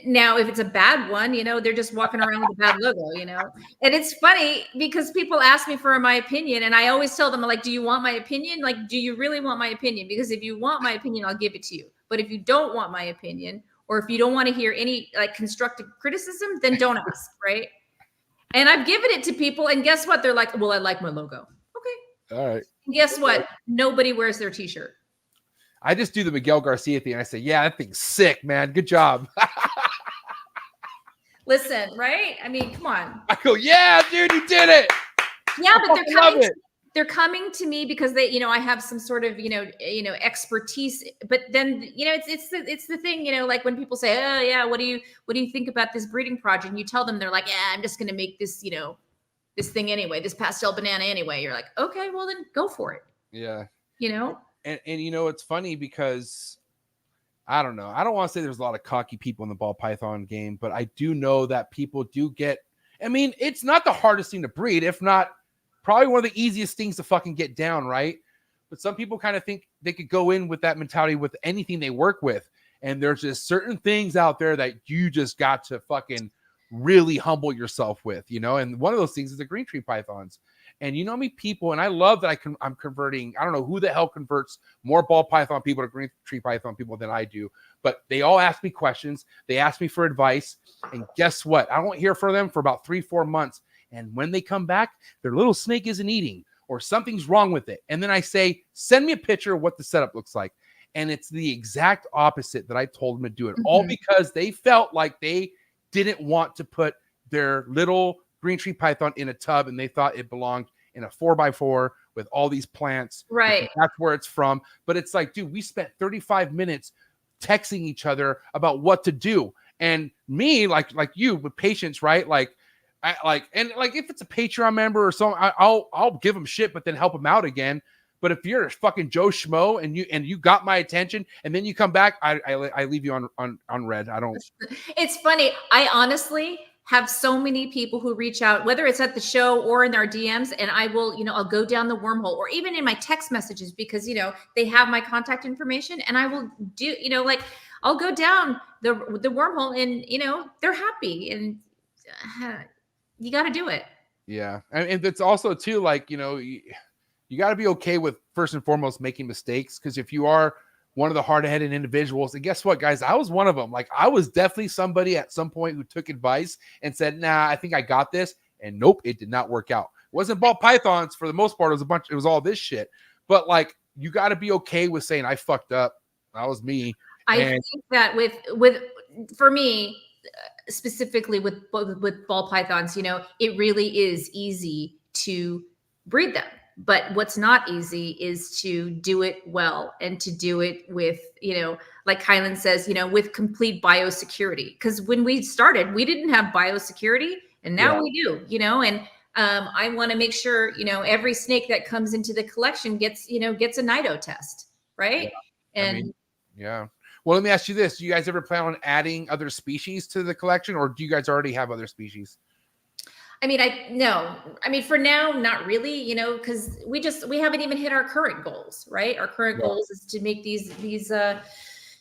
Now, if it's a bad one, they're just walking around with a bad logo, and it's funny because people ask me for my opinion, and I always tell them, like, do you want my opinion? Like, do you really want my opinion? Because if you want my opinion, I'll give it to you. But if you don't want my opinion, or if you don't want to hear any like constructive criticism, then don't ask, right? And I've given it to people, and guess what? They're like, well, I like my logo. Okay. All right. And guess what? Nobody wears their t-shirt. I just do the Miguel Garcia thing. I say, yeah, that thing's sick, man. Good job. Listen, right? I mean, come on. I go, yeah, dude, you did it. Yeah, but they're coming to me because they, I have some sort of, expertise. But then, it's the thing, like when people say, oh yeah, what do you think about this breeding project? And you tell them, they're like, yeah, I'm just going to make this, this thing anyway, this pastel banana anyway. You're like, okay, well then go for it. Yeah. And it's funny because I don't know. I don't want to say there's a lot of cocky people in the ball python game, but I do know that people do get, it's not the hardest thing to breed, if not probably one of the easiest things to fucking get down, right? But some people kind of think they could go in with that mentality with anything they work with. And there's just certain things out there that you just got to fucking really humble yourself with, and one of those things is the green tree pythons. And people, and I love that I'm converting. I don't know who the hell converts more ball python people to green tree python people than I do, but they all ask me questions. They ask me for advice. And guess what? I don't hear from them for about 3-4 months. And when they come back, their little snake isn't eating or something's wrong with it. And then I say, send me a picture of what the setup looks like. And it's the exact opposite that I told them to do it, all because they felt like they didn't want to put their little green tree python in a tub, and they thought it belonged in a 4x4 with all these plants. Right. That's where it's from. But it's like, dude, we spent 35 minutes texting each other about what to do. And me, like you, with patience, right? If it's a Patreon member or something, I'll give them shit, but then help them out again. But if you're a fucking Joe Schmo and you got my attention and then you come back, I leave you on red. I don't. It's funny. I honestly have so many people who reach out, whether it's at the show or in our DMs, and I will, I'll go down the wormhole, or even in my text messages, because, they have my contact information, and I will do, I'll go down the wormhole, and, they're happy, and you got to do it. Yeah. And it's also too, like, you got to be okay with, first and foremost, making mistakes. Because if you are one of the hard-headed individuals, and guess what, guys, I was one of them. Like, I was definitely somebody at some point who took advice and said, nah, I think I got this. And nope, it did not work out. It wasn't ball pythons for the most part. It was all this shit. But like, you got to be okay with saying I fucked up. That was me. I think that with for me, specifically with ball pythons, it really is easy to breed them. But what's not easy is to do it well and to do it with, like Kylan says, with complete biosecurity. Because when we started, we didn't have biosecurity, and now we do, and I want to make sure, every snake that comes into the collection gets a NIDO test, right? Yeah. And well, let me ask you this. Do you guys ever plan on adding other species to the collection, or do you guys already have other species? No. For now, not really, because we haven't even hit our current goals, right? Our current goals is to make these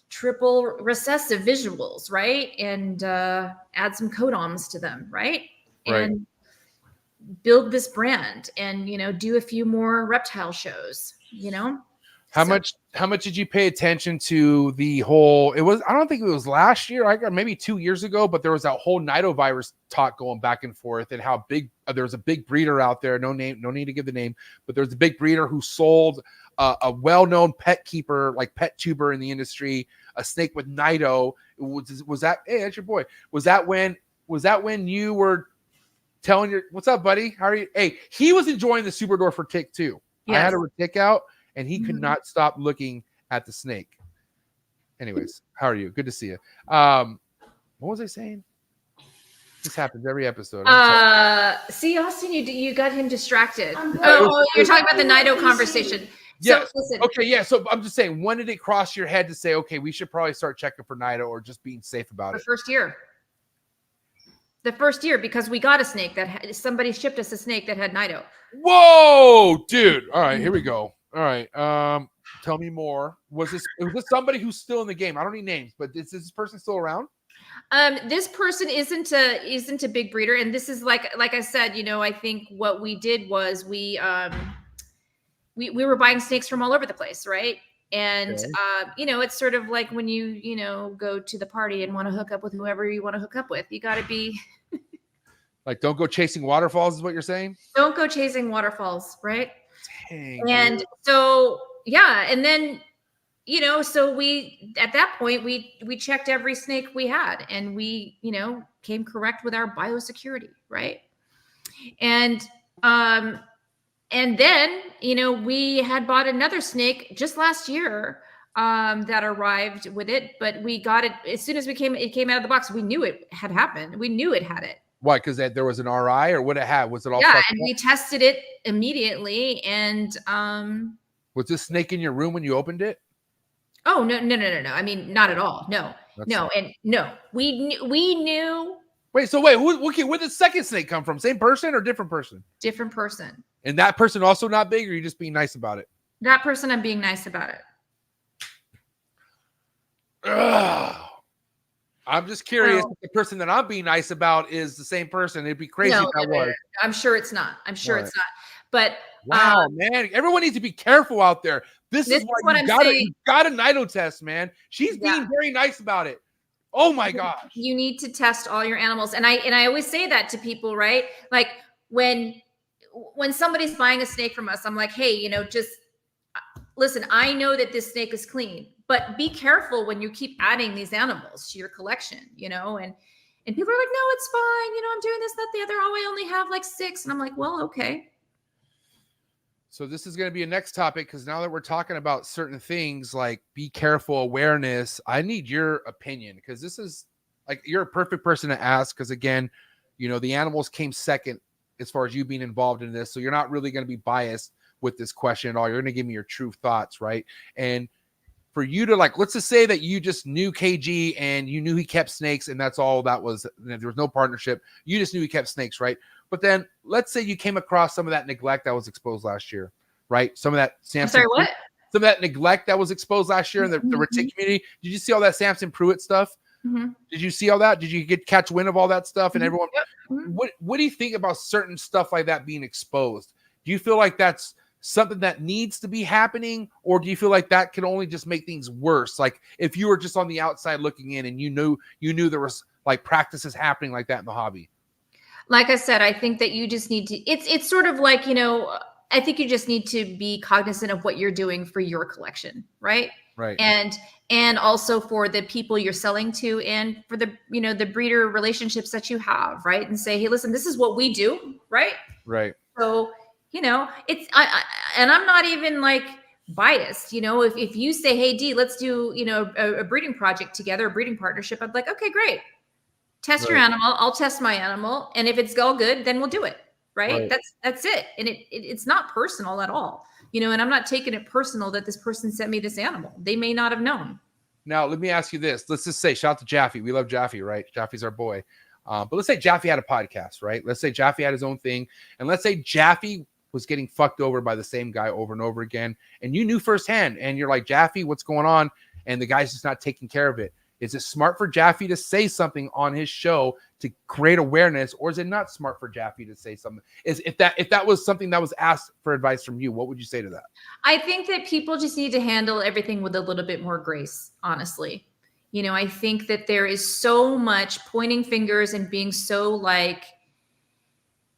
triple recessive visuals, right? And add some codoms to them, right? And build this brand and, do a few more reptile shows, How much did you pay attention to the whole, I don't think it was last year, maybe 2 years ago, but there was that whole nidovirus talk going back and forth, and how big, there's a big breeder out there, no need to give the name, but there's a big breeder who sold a well-known pet keeper, like pet tuber in the industry, a snake with nido. Was that, hey, that's your boy. Was that when you were telling what's up, buddy? How are you? Hey, he was enjoying the Superdor for tick too. Yes. I had a tick out, and he could not stop looking at the snake. Anyways, how are you? Good to see you. What was I saying? This happens every episode. See, Austin, you got him distracted. You're talking about the NIDO conversation. Yes. So, listen. Okay, yeah. So I'm just saying, when did it cross your head to say, okay, we should probably start checking for NIDO, or just being safe about it? The first year, because we got a snake somebody shipped us a snake that had NIDO. Whoa, dude. All right, here we go. All right. Tell me more. Was this somebody who's still in the game? I don't need names, but is this person still around? This person isn't a big breeder, and this is like I said, I think what we did was we were buying snakes from all over the place, right? And it's sort of like when you go to the party and want to hook up with whoever you want to hook up with. You got to be like, don't go chasing waterfalls, is what you're saying? Don't go chasing waterfalls, right? Dang, and dude. So and then so we, at that point, we checked every snake we had, and we came correct with our biosecurity, right? And then we had bought another snake just last year that arrived with it, but we got it as soon as it came out of the box. We knew it had happened. We knew it had it. Why? Because there was an RI, or what it had? Was it all? Yeah, and we tested it immediately. And was this snake in your room when you opened it? Oh no! Not at all. No. We knew. Wait. So wait. Where did the second snake come from? Same person or different person? Different person. And that person also not big, or you just being nice about it? That person, I'm being nice about it. Ugh. I'm just curious if the person that I'm being nice about is the same person. It'd be crazy if that was. I'm sure it's not. It's not. But wow, man, everyone needs to be careful out there. This is what you got a NIDO test, man. She's being very nice about it. Oh my gosh. You need to test all your animals. And I always say that to people, right? Like when somebody's buying a snake from us, I'm like, hey, just listen, I know that this snake is clean, but be careful when you keep adding these animals to your collection, and people are like, no, it's fine. I'm doing this, that, the other. Oh, I only have like 6. And I'm like, well, okay. So this is going to be a next topic, because now that we're talking about certain things like be careful, awareness, I need your opinion, because this is like, you're a perfect person to ask, because again, the animals came second as far as you being involved in this. So you're not really going to be biased with this question at all. You're going to give me your true thoughts, right? And for you to let's just say that you just knew KG and you knew he kept snakes, and that's all that was. There was no partnership. You just knew he kept snakes, right? But then let's say you came across some of that neglect that was exposed last year, right? Some of that Samson. I'm sorry, what? Some of that neglect that was exposed last year in the retic community. Did you see all that Samson Pruitt stuff? Mm-hmm. Did you see all that? Did you catch wind of all that stuff? And everyone, Mm-hmm. What do you think about certain stuff like that being exposed? Do you feel like that's something that needs to be happening, or do you feel like that can only just make things worse? Like if you were just on the outside looking in and you knew there was like practices happening like that in the hobby. Like I said, I think that you just need to, it's sort of like, I think you just need to be cognizant of what you're doing for your collection, right? Right. And also for the people you're selling to, and for the, you know, the breeder relationships that you have, right? And say, hey, listen, this is what we do, right? Right. So, you know, and I'm not even like biased, you know, if you say, hey, D, let's do, you know, a breeding project together, a breeding partnership, I'm like, okay, great. Test your animal. I'll test my animal. And if it's all good, then we'll do it. Right. That's it. And it's not personal at all, you know, and I'm not taking it personal that this person sent me this animal. They may not have known. Now, let me ask you this. Let's just say, shout out to Jaffe. We love Jaffe, right? Jaffe's our boy. But let's say Jaffe had a podcast, right? Let's say Jaffe had his own thing. And let's say Jaffe was getting fucked over by the same guy over and over again. And you knew firsthand. And you're like, Jaffe, what's going on? And the guy's just not taking care of it. Is it smart for Jaffe to say something on his show to create awareness, or is it not smart for Jaffe to say something? If that was something that was asked for advice from you, what would you say to that? I think that people just need to handle everything with a little bit more grace, honestly. You know, I think that there is so much pointing fingers and being so like,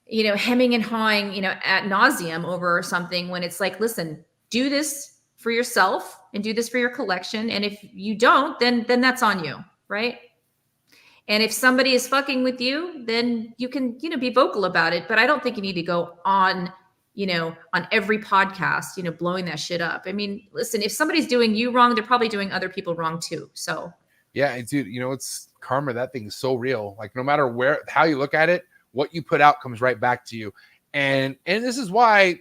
you know, hemming and hawing, you know, ad nauseum over something, when it's like, listen, do this for yourself and do this for your collection. And if you don't, then that's on you. Right. And if somebody is fucking with you, then you can, you know, be vocal about it. But I don't think you need to go on, you know, on every podcast, you know, blowing that shit up. I mean, listen, if somebody's doing you wrong, they're probably doing other people wrong too. So yeah, dude, you know, it's karma. That thing is so real. Like no matter how you look at it, what you put out comes right back to you. And this is why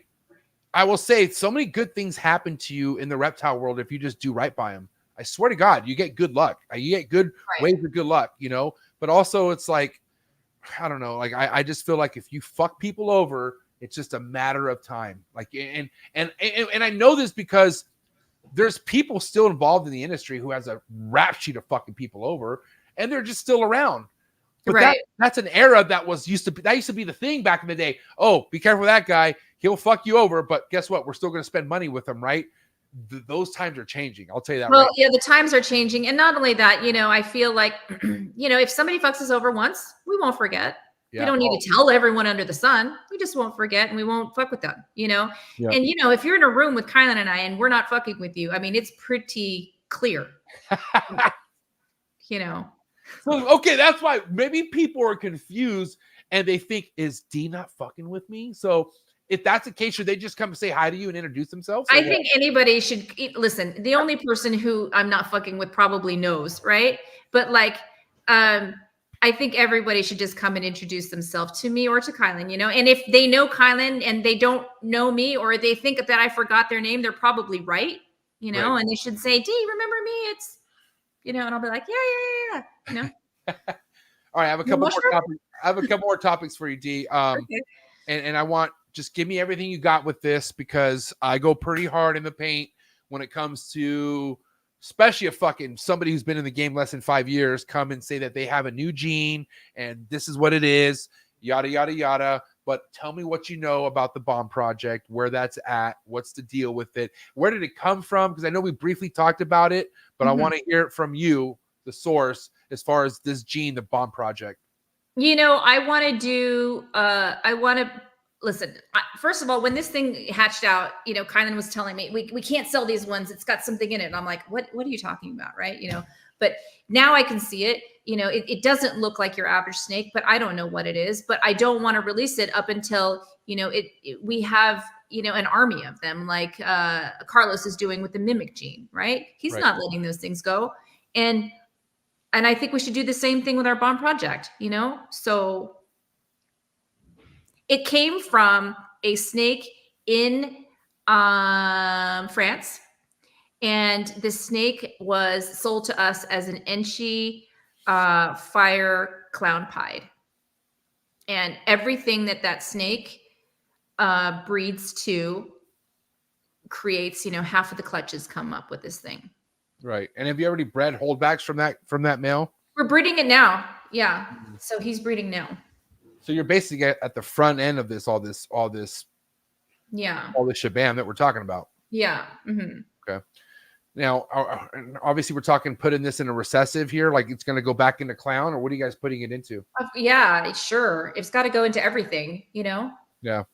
I will say so many good things happen to you in the reptile world if you just do right by them. I swear to God, you get good luck. You get good ways of good luck, you know. But also, it's like, I don't know. Like I just feel like if you fuck people over, it's just a matter of time. Like and I know this because there's people still involved in the industry who has a rap sheet of fucking people over, and they're just still around. But that's an era that used to be the thing back in the day. Oh, be careful with that guy. He'll fuck you over, but guess what? We're still going to spend money with him, right? Those times are changing. I'll tell you that. Well, yeah, the times are changing. And not only that, you know, I feel like, you know, if somebody fucks us over once, we won't forget. Yeah. We don't need to tell everyone under the sun. We just won't forget, and we won't fuck with them, you know? Yeah. And, you know, if you're in a room with Kylan and I, and we're not fucking with you, I mean, it's pretty clear, you know? So, okay, that's why maybe people are confused and they think, is D not fucking with me? So if that's the case, should they just come and say hi to you and introduce themselves? I think anybody should listen. The only person who I'm not fucking with probably knows, right? But like, I think everybody should just come and introduce themselves to me or to Kylan, you know? And if they know Kylan and they don't know me, or they think that I forgot their name, they're probably right, you know? Right. And they should say, D, remember me? It's, you know, and I'll be like, yeah. You know? All right. I have a couple more topics. I have a couple more topics for you, D. Okay. And I want, just give me everything you got with this, because I go pretty hard in the paint when it comes to, especially somebody who's been in the game less than 5 years come and say that they have a new gene and this is what it is, yada, yada, yada. But tell me what you know about the bomb project, where that's at, what's the deal with it, where did it come from? Because I know we briefly talked about it, but I want to hear it from you, the source, as far as this gene, the bomb project. You know, listen, first of all, when this thing hatched out, you know, Kylan was telling me, we can't sell these ones. It's got something in it. And I'm like, what are you talking about? Right. You know, but now I can see it, you know, it doesn't look like your average snake, but I don't know what it is, but I don't want to release it up until, you know, we have, you know, an army of them, like Carlos is doing with the mimic gene, right? He's not letting those things go. And I think we should do the same thing with our bomb project, you know? So it came from a snake in France. And the snake was sold to us as an Enchi fire clown pied. And everything that snake breeds to creates, you know, half of the clutches come up with this thing. Right. And have you already bred holdbacks from that male? We're breeding it now. Yeah. So he's breeding now. So you're basically at the front end of all this shabam that we're talking about. Yeah. Mm-hmm. Okay. Now, obviously we're talking putting this in a recessive here, like it's going to go back into clown, or what are you guys putting it into? Yeah, sure. It's got to go into everything, you know? Yeah.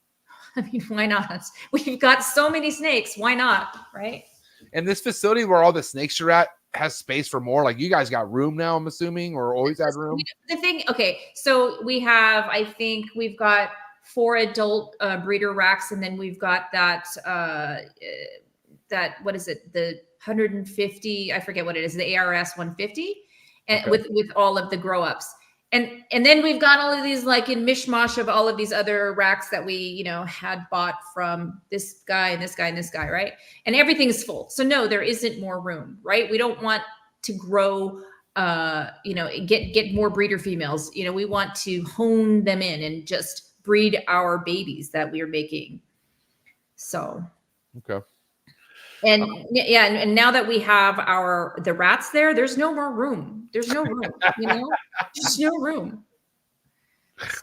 I mean, why not? We've got so many snakes. Why not? Right. And this facility where all the snakes are at has space for more. Like you guys got room now, I'm assuming, or always had room. The thing, okay, so we have, I think we've got 4 adult breeder racks, and then we've got that what is it, the 150, I forget what it is, the ARS 150, and with all of the grow ups. And then we've got all of these, like, in mishmash of all of these other racks that we, you know, had bought from this guy and this guy and this guy, right? And everything is full. So no, there isn't more room, right? We don't want to grow, you know, get more breeder females. You know, we want to hone them in and just breed our babies that we are making. So. Okay. And yeah, and now that we have the rats there, there's no more room. There's no room, you know, there's no room.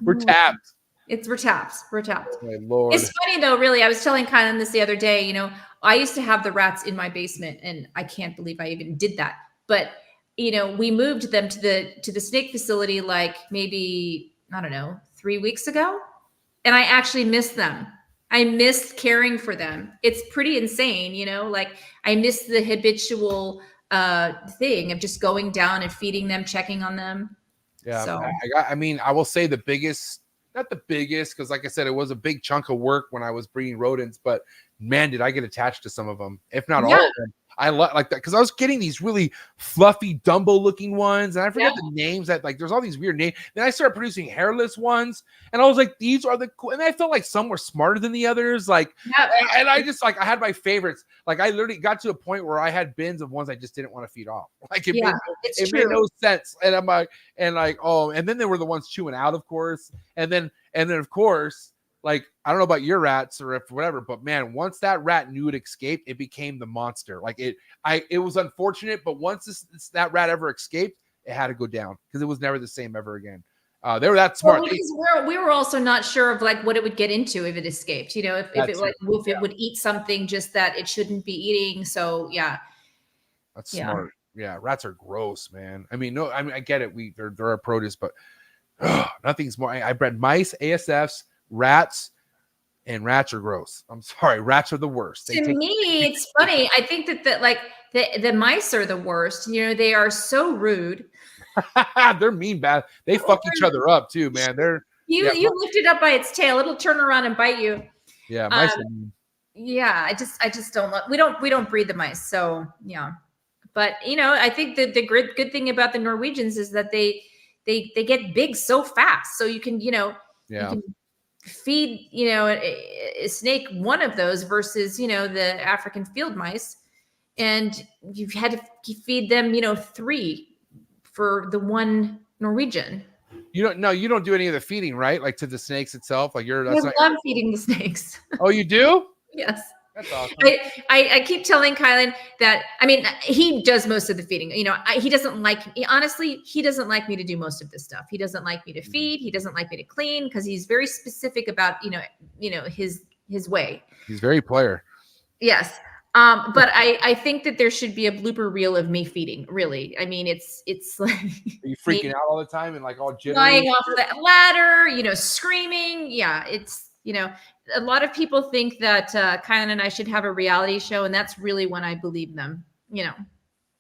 We're tapped. We're tapped. We're tapped. My Lord. It's funny though, really. I was telling Kylan this the other day, you know, I used to have the rats in my basement, and I can't believe I even did that. But, you know, we moved them to the snake facility, like maybe, I don't know, 3 weeks ago. And I actually missed them. I missed caring for them. It's pretty insane, you know, like I miss the habitual thing of just going down and feeding them, checking on them. Yeah. So. I mean, I will say the biggest, not the biggest, because like I said, it was a big chunk of work when I was breeding rodents, but man, did I get attached to some of them, if not all of them. I like that because I was getting these really fluffy Dumbo looking ones, and I forget the names. That, like, there's all these weird names. Then I started producing hairless ones, and I was like, these are the cool. And I felt like some were smarter than the others. Like, and I just, like, I had my favorites. Like, I literally got to a point where I had bins of ones I just didn't want to feed off. Like, it made no sense. And I'm like, oh, and then there were the ones chewing out, of course, and then of course. Like, I don't know about your rats or if whatever, but man, once that rat knew it escaped, it became the monster. Like it was unfortunate, but once that rat ever escaped, it had to go down because it was never the same ever again. They were that smart. Well, because we were also not sure of like what it would get into if it escaped. You know, if it would eat something just that it shouldn't be eating. So yeah, that's smart. Yeah, rats are gross, man. I mean, I get it. They're a produce, but nothing's more. I bred mice, ASFs. Rats are gross. I'm sorry. Rats are the worst. To me, it's funny. I think that the mice are the worst. You know, they are so rude. They're mean bad. They fuck each other up too, man. You lift it up by its tail. It'll turn around and bite you. Yeah, mice are mean. Yeah, I just don't love. We don't breed the mice. So yeah. But you know, I think that the good thing about the Norwegians is that they get big so fast. So you can, you know, you can feed, you know, a snake one of those versus, you know, the African field mice, and you've had to feed them, you know, 3 for the one Norwegian. You don't do any of the feeding, right? Like to the snakes itself. Like I love feeding the snakes. Oh, you do? Yes. That's awesome. I keep telling Kylan that, I mean, he does most of the feeding. You know, he doesn't like me. Honestly, he doesn't like me to do most of this stuff. He doesn't like me to feed. He doesn't like me to clean because he's very specific about, you know, his way. He's very player. Yes. But I think that there should be a blooper reel of me feeding. Really. I mean, it's like, are you freaking out all the time and like all jittery? Flying off the ladder, you know, screaming. Yeah. It's, you know, a lot of people think that Kylan and I should have a reality show, and that's really when I believe them. You know,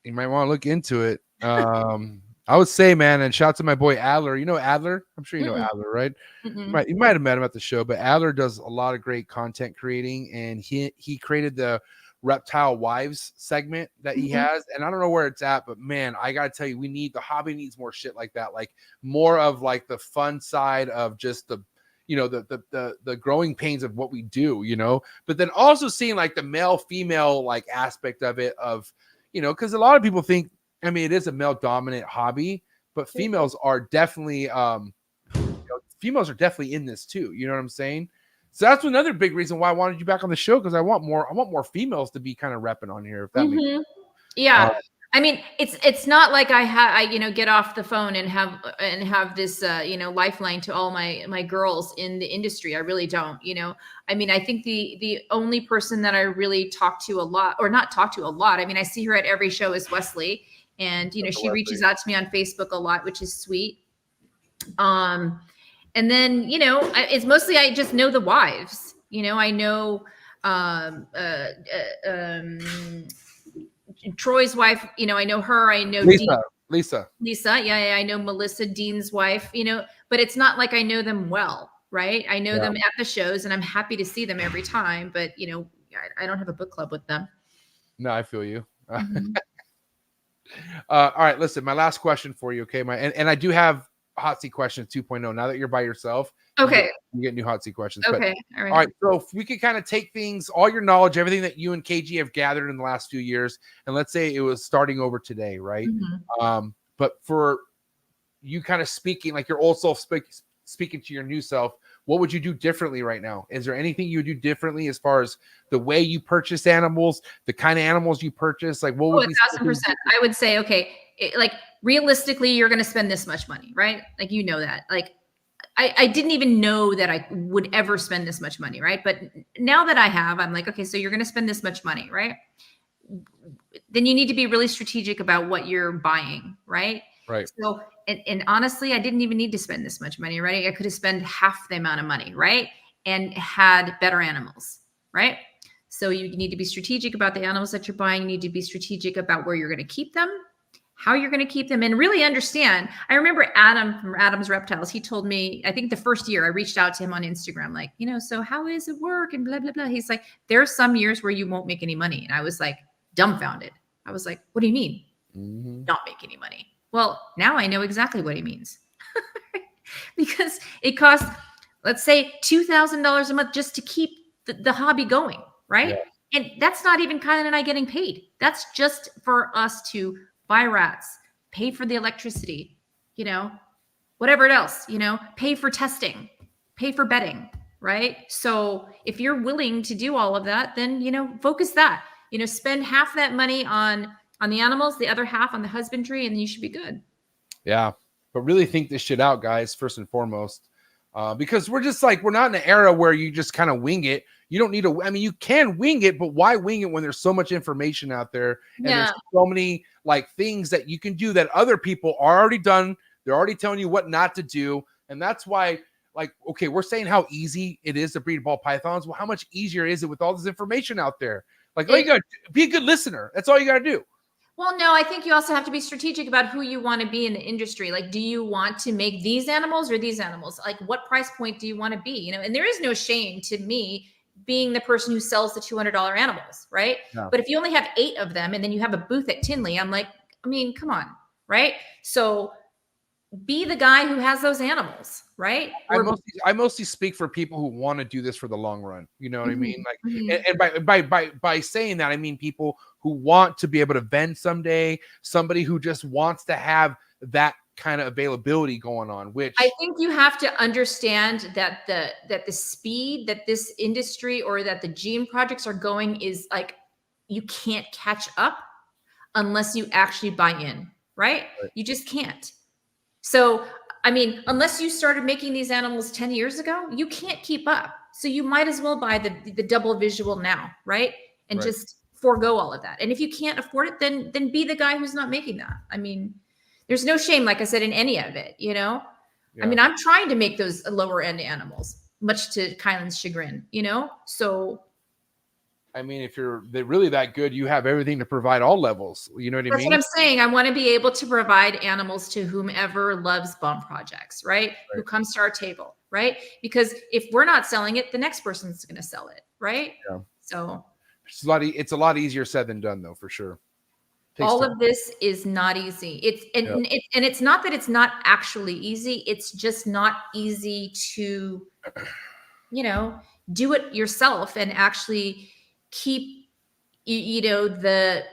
you might want to look into it. I would say, man, and shout out to my boy Adler. You know Adler? I'm sure you know Adler, right? You might have met him at the show, but Adler does a lot of great content creating, and he created the Reptile Wives segment that he has, and I don't know where it's at, but man, I gotta tell you, the hobby needs more shit like that, like more of like the fun side of just the, you know, the growing pains of what we do, you know, but then also seeing like the male female like aspect of it, of, you know, because a lot of people think, I mean, it is a male dominant hobby, but females are definitely females are definitely in this too, you know what I'm saying? So that's another big reason why I wanted you back on the show, because I want more females to be kind of repping on here, if that makes sense. Yeah. I mean, it's not like I you know, get off the phone and have this you know, lifeline to all my girls in the industry. I really don't, you know. I mean, I think the only person that I really talk to a lot, or not talk to a lot, I mean, I see her at every show, is Wesley, and you know, she reaches out to me on Facebook a lot, which is sweet. And then, you know, it's mostly I just know the wives. You know, I know Troy's wife, you know, I know her, I know Lisa. Yeah, I know Melissa, Dean's wife, you know, but it's not like I know them well, right? I know them at the shows and I'm happy to see them every time, but you know, I don't have a book club with them. No, I feel you. Mm-hmm. All right, listen, my last question for you, okay? And I do have hot seat questions 2.0. Now that you're by yourself, okay, you get new hot seat questions. Okay, all right. So if we could kind of take things, all your knowledge, everything that you and KG have gathered in the last few years, and let's say it was starting over today, right? Mm-hmm. But for you kind of speaking, like your old self speaking to your new self, what would you do differently right now? Is there anything you would do differently as far as the way you purchase animals, the kind of animals you purchase? Like what would be 1,000%. I would say, okay, like realistically, you're going to spend this much money, right? Like, you know that. Like, I didn't even know that I would ever spend this much money, right? But now that I have, I'm like, okay, so you're going to spend this much money, right? Then you need to be really strategic about what you're buying, right? Right. So, and honestly, I didn't even need to spend this much money, right? I could have spent half the amount of money, right? And had better animals, right? So you need to be strategic about the animals that you're buying. You need to be strategic about where you're going to keep them, how you're going to keep them, and really understand. I remember Adam from Adam's Reptiles. He told me, I think the first year I reached out to him on Instagram, like, you know, so how does it work? And blah, blah, blah. He's like, there are some years where you won't make any money. And I was like, dumbfounded. I was like, what do you mean? Not make any money? Well, now I know exactly what he means. Because it costs, let's say, $2,000 a month just to keep the hobby going, right? Yeah. And that's not even Kylan and I getting paid. That's just for us to buy rats, pay for the electricity, you know, whatever else, you know, pay for testing, pay for bedding, right? So if you're willing to do all of that, then, you know, focus that, you know, spend half that money on the animals, the other half on the husbandry, and then you should be good. Yeah. But really think this shit out, guys, first and foremost, because we're just like, we're not in an era where you just kind of wing it. You don't need to, I mean, you can wing it, but why wing it when there's so much information out there and there's so many like things that you can do that other people are already done. They're already telling you what not to do. And that's why, like, okay, we're saying how easy it is to breed ball pythons. Well, how much easier is it with all this information out there? Like, all you got to be a good listener. That's all you got to do. Well, no, I think you also have to be strategic about who you want to be in the industry. Like, do you want to make these animals or these animals? Like, what price point do you want to be? You know, and there is no shame to me being the person who sells the $200 animals, right? No. But if you only have 8 of them and then you have a booth at Tinley, I'm like, I mean, come on, right? So be the guy who has those animals, right? I mostly speak for people who want to do this for the long run. You know what I mean? Like, and by saying that, I mean people who want to be able to vend someday, somebody who just wants to have that kind of availability going on, which I think you have to understand that the speed that this industry or that the gene projects are going is like, you can't catch up unless you actually buy in, right? You just can't. So, I mean, unless you started making these animals 10 years ago, you can't keep up. So you might as well buy the double visual now, right? And just forego all of that. And if you can't afford it, then be the guy who's not making that. I mean, there's no shame, like I said, in any of it, you know? Yeah. I mean, I'm trying to make those lower end animals, much to Kylan's chagrin, you know? So I mean, if you're really that good, you have everything to provide all levels. You know what I mean? That's what I'm saying. I want to be able to provide animals to whomever loves bomb projects, right? Who comes to our table, right? Because if we're not selling it, the next person's going to sell it, right? Yeah. So it's a lot easier said than done, though, for sure. All of this is not easy. It's not that it's not actually easy. It's just not easy to, you know, do it yourself and actually keep, you know, the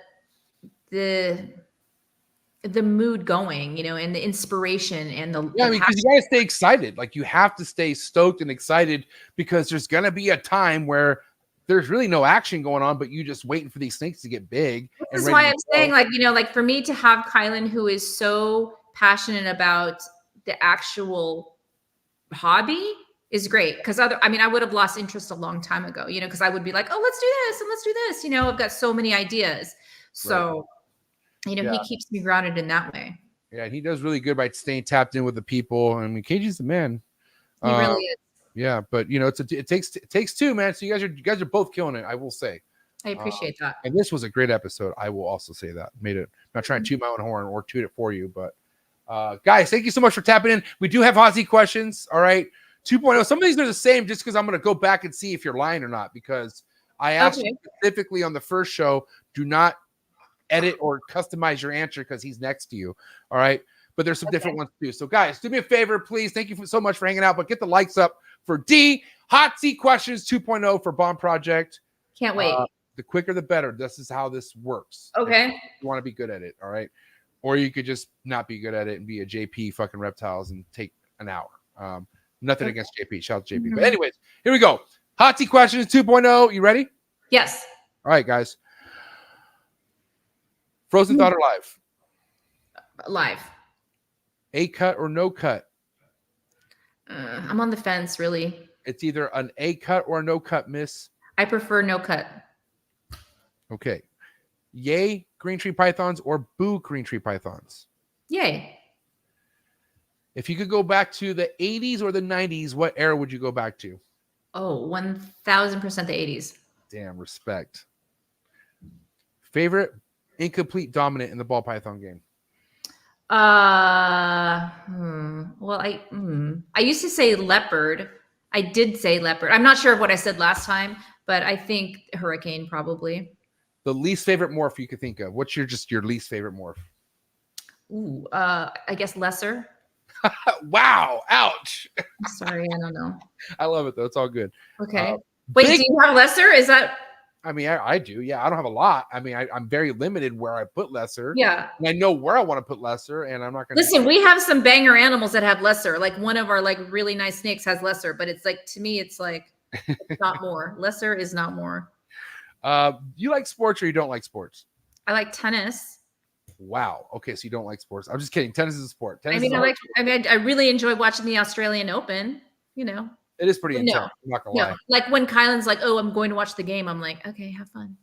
mood going, you know, and the inspiration and the I mean, because you gotta stay excited. Like, you have to stay stoked and excited because there's gonna be a time where there's really no action going on, but you just waiting for these snakes to get big. This is why I'm saying, like, you know, like for me to have Kylan, who is so passionate about the actual hobby, is great. Because I would have lost interest a long time ago, you know, because I would be like, oh, let's do this and let's do this. You know, I've got so many ideas. So, you know, he keeps me grounded in that way. Yeah, he does really good by staying tapped in with the people. I mean, KG's the man. He really is. Yeah, but you know, it takes two, man. So you guys are both killing it. I will say. I appreciate that. And this was a great episode. I will also say that. Made it. I'm not trying to toot my own horn or toot it for you, but guys, thank you so much for tapping in. We do have hot seat questions. All right, 2.0. Some of these are the same, just because I'm going to go back and see if you're lying or not. Because I asked you specifically on the first show, do not edit or customize your answer because he's next to you. All right. But there's some different ones too. So guys, do me a favor, please. Thank you so much for hanging out, but get the likes up for D. Hot seat questions 2.0 for Bomb Project. Can't wait. The quicker, the better. This is how this works. Okay. If you want to be good at it. All right. Or you could just not be good at it and be a JP fucking Reptiles and take an hour. Nothing against JP. Shout out to JP. But anyways, here we go. Hot seat questions 2.0. You ready? Yes. All right, guys. Frozen Thought or live? Live. A cut or no cut? I'm on the fence, really. It's either an A cut or a no cut, miss. I prefer no cut. Okay. Yay, green tree pythons, or boo, green tree pythons? Yay. If you could go back to the 80s or the 90s, what era would you go back to? Oh, 1000% the 80s. Damn, respect. Favorite incomplete dominant in the ball python game? Well, I used to say leopard. I did say leopard. I'm not sure of what I said last time, but I think hurricane probably. The least favorite morph you could think of. What's your least favorite morph? Ooh, I guess lesser. Wow, ouch. Sorry, I don't know. I love it though. It's all good. Okay. Wait, do you have lesser? Is that? I mean, I do. Yeah, I don't have a lot. I mean, I'm very limited where I put lesser. Yeah. And I know where I want to put lesser, and I'm not going to. Listen, we have some banger animals that have lesser. Like one of our like really nice snakes has lesser, but it's like, to me, it's like, it's not more. Lesser is not more. You like sports or you don't like sports? I like tennis. Wow. Okay, so you don't like sports. I'm just kidding. Tennis is a sport. Tennis I really enjoy watching the Australian Open, you know. It is pretty intense. I'm not gonna lie. Like when Kylan's like, "Oh, I'm going to watch the game." I'm like, "Okay, have fun."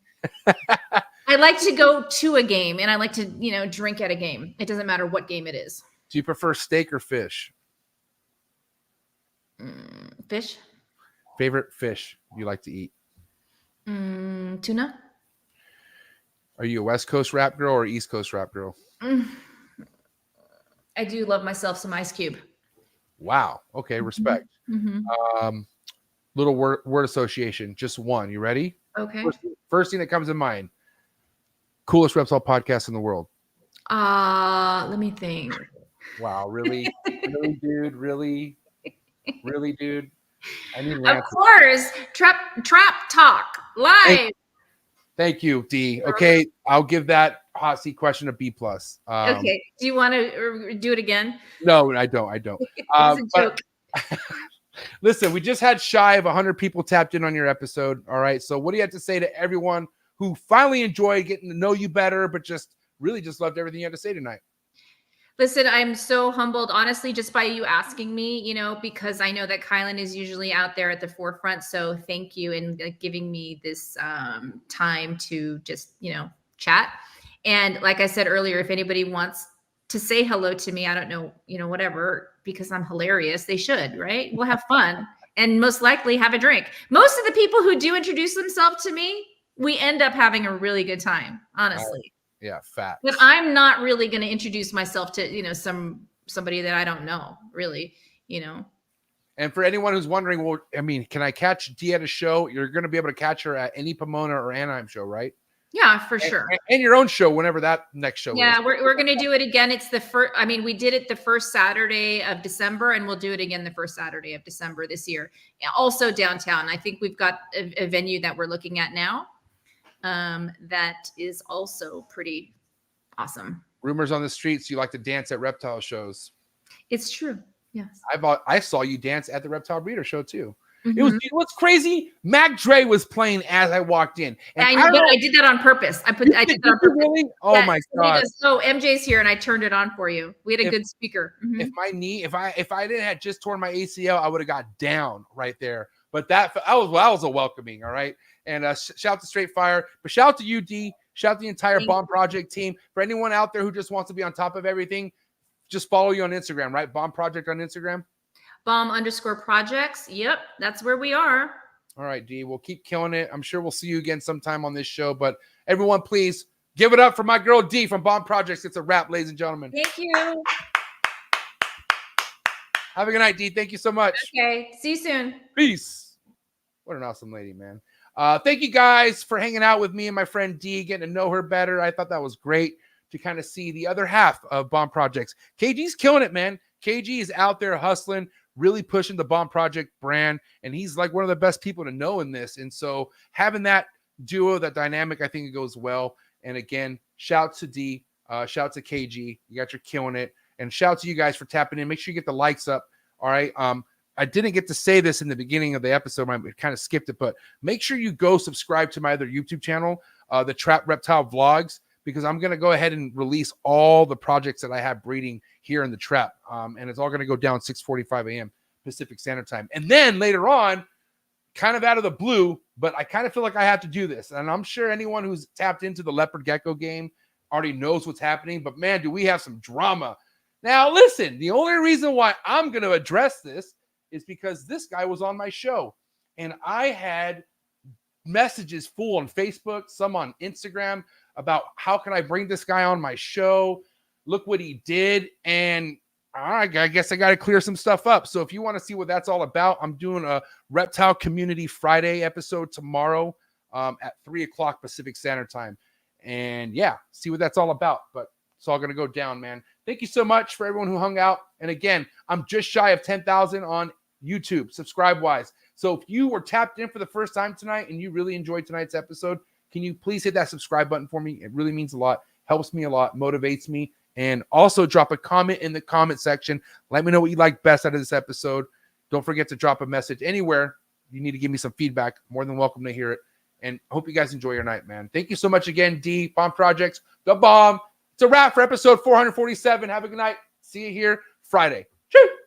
I like to go to a game, and I like to, you know, drink at a game. It doesn't matter what game it is. Do you prefer steak or fish? Fish. Favorite fish you like to eat? Tuna. Are you a West Coast rap girl or East Coast rap girl? I do love myself some Ice Cube. Wow. Okay, respect. Little word association, just one. You ready? Okay. First thing that comes to mind. Coolest reptile podcast in the world. Let me think. Wow, really? Really, dude? Really, dude? I need an Of answer. course, Trap Talk live. Thank you, D. Okay, I'll give that hot seat question a B+. Okay. Do you want to do it again? No, I don't. It's a joke. Listen, we just had shy of 100 people tapped in on your episode. All right. So what do you have to say to everyone who finally enjoyed getting to know you better, but just really just loved everything you had to say tonight? Listen, I'm so humbled, honestly, just by you asking me, you know, because I know that Kylan is usually out there at the forefront. So thank you and giving me this time to just, you know, chat. And like I said earlier, if anybody wants to say hello to me, I don't know, you know, whatever, because I'm hilarious, they should, right? We'll have fun and most likely have a drink. Most of the people who do introduce themselves to me, we end up having a really good time, honestly. Yeah, facts. But I'm not really going to introduce myself to, you know, somebody that I don't know, really, you know. And for anyone who's wondering, well, I mean, can I catch Dee at a show? You're going to be able to catch her at any Pomona or Anaheim show, right? Yeah, for sure. And your own show, whenever that next show is. Yeah, we're going to do it again. It's the first, I mean, we did it the first Saturday of December, and we'll do it again the first Saturday of December this year. Also downtown. I think we've got a venue that we're looking at now. That is also pretty awesome. Rumors on the streets, you like to dance at reptile shows. It's true. Yes. I saw you dance at the Reptile Breeder show too. Mm-hmm. It was what's crazy. Mac Dre was playing as I walked in. And I did that on purpose. I did that on purpose. Really? Oh my god! MJ's here, and I turned it on for you. We had a good speaker. Mm-hmm. If I didn't have just torn my ACL, I would have got down right there. But that was a welcoming. All right. And shout out to Straight Fire, but shout out to you, D. Shout out to the entire Bomb Project team. For anyone out there who just wants to be on top of everything, just follow you on Instagram, right? Bomb Project on Instagram. bomb_projects. Yep, that's where we are. All right, D, we'll keep killing it. I'm sure we'll see you again sometime on this show. But everyone, please give it up for my girl D from Bomb Projects. It's a wrap, ladies and gentlemen. Thank you. Have a good night, D. Thank you so much. Okay, see you soon. Peace. What an awesome lady, man. Thank you guys for hanging out with me and my friend D, getting to know her better. I thought that was great to kind of see the other half of Bomb Projects. KG's killing it, man. KG is out there hustling, really pushing the Bomb Project brand, and he's like one of the best people to know in this. And so having that duo, that dynamic, I think it goes well. And again, shout to D, shout to KG. You got your killing it. And shout to you guys for tapping in. Make sure you get the likes up. All right. I didn't get to say this in the beginning of the episode. I kind of skipped it, but make sure you go subscribe to my other YouTube channel, the Trap Reptile Vlogs, because I'm going to go ahead and release all the projects that I have breeding here in the trap. And it's all going to go down 6:45 a.m. Pacific Standard Time. And then later on, kind of out of the blue, but I kind of feel like I have to do this. And I'm sure anyone who's tapped into the leopard gecko game already knows what's happening. But man, do we have some drama. Now, listen, the only reason why I'm going to address this is because this guy was on my show. And I had messages full on Facebook, some on Instagram, about how can I bring this guy on my show? Look what he did. And I guess I got to clear some stuff up. So if you want to see what that's all about, I'm doing a Reptile Community Friday episode tomorrow at 3 o'clock Pacific Standard Time. And yeah, see what that's all about. But it's all going to go down, man. Thank you so much for everyone who hung out. And again, I'm just shy of 10,000 on YouTube, subscribe-wise. So if you were tapped in for the first time tonight and you really enjoyed tonight's episode, can you please hit that subscribe button for me? It really means a lot, helps me a lot, motivates me. And also drop a comment in the comment section. Let me know what you like best out of this episode. Don't forget to drop a message anywhere. You need to give me some feedback. More than welcome to hear it. And hope you guys enjoy your night, man. Thank you so much again, D. Bomb Projects, the bomb. It's a wrap for episode 447. Have a good night. See you here Friday. Cheers.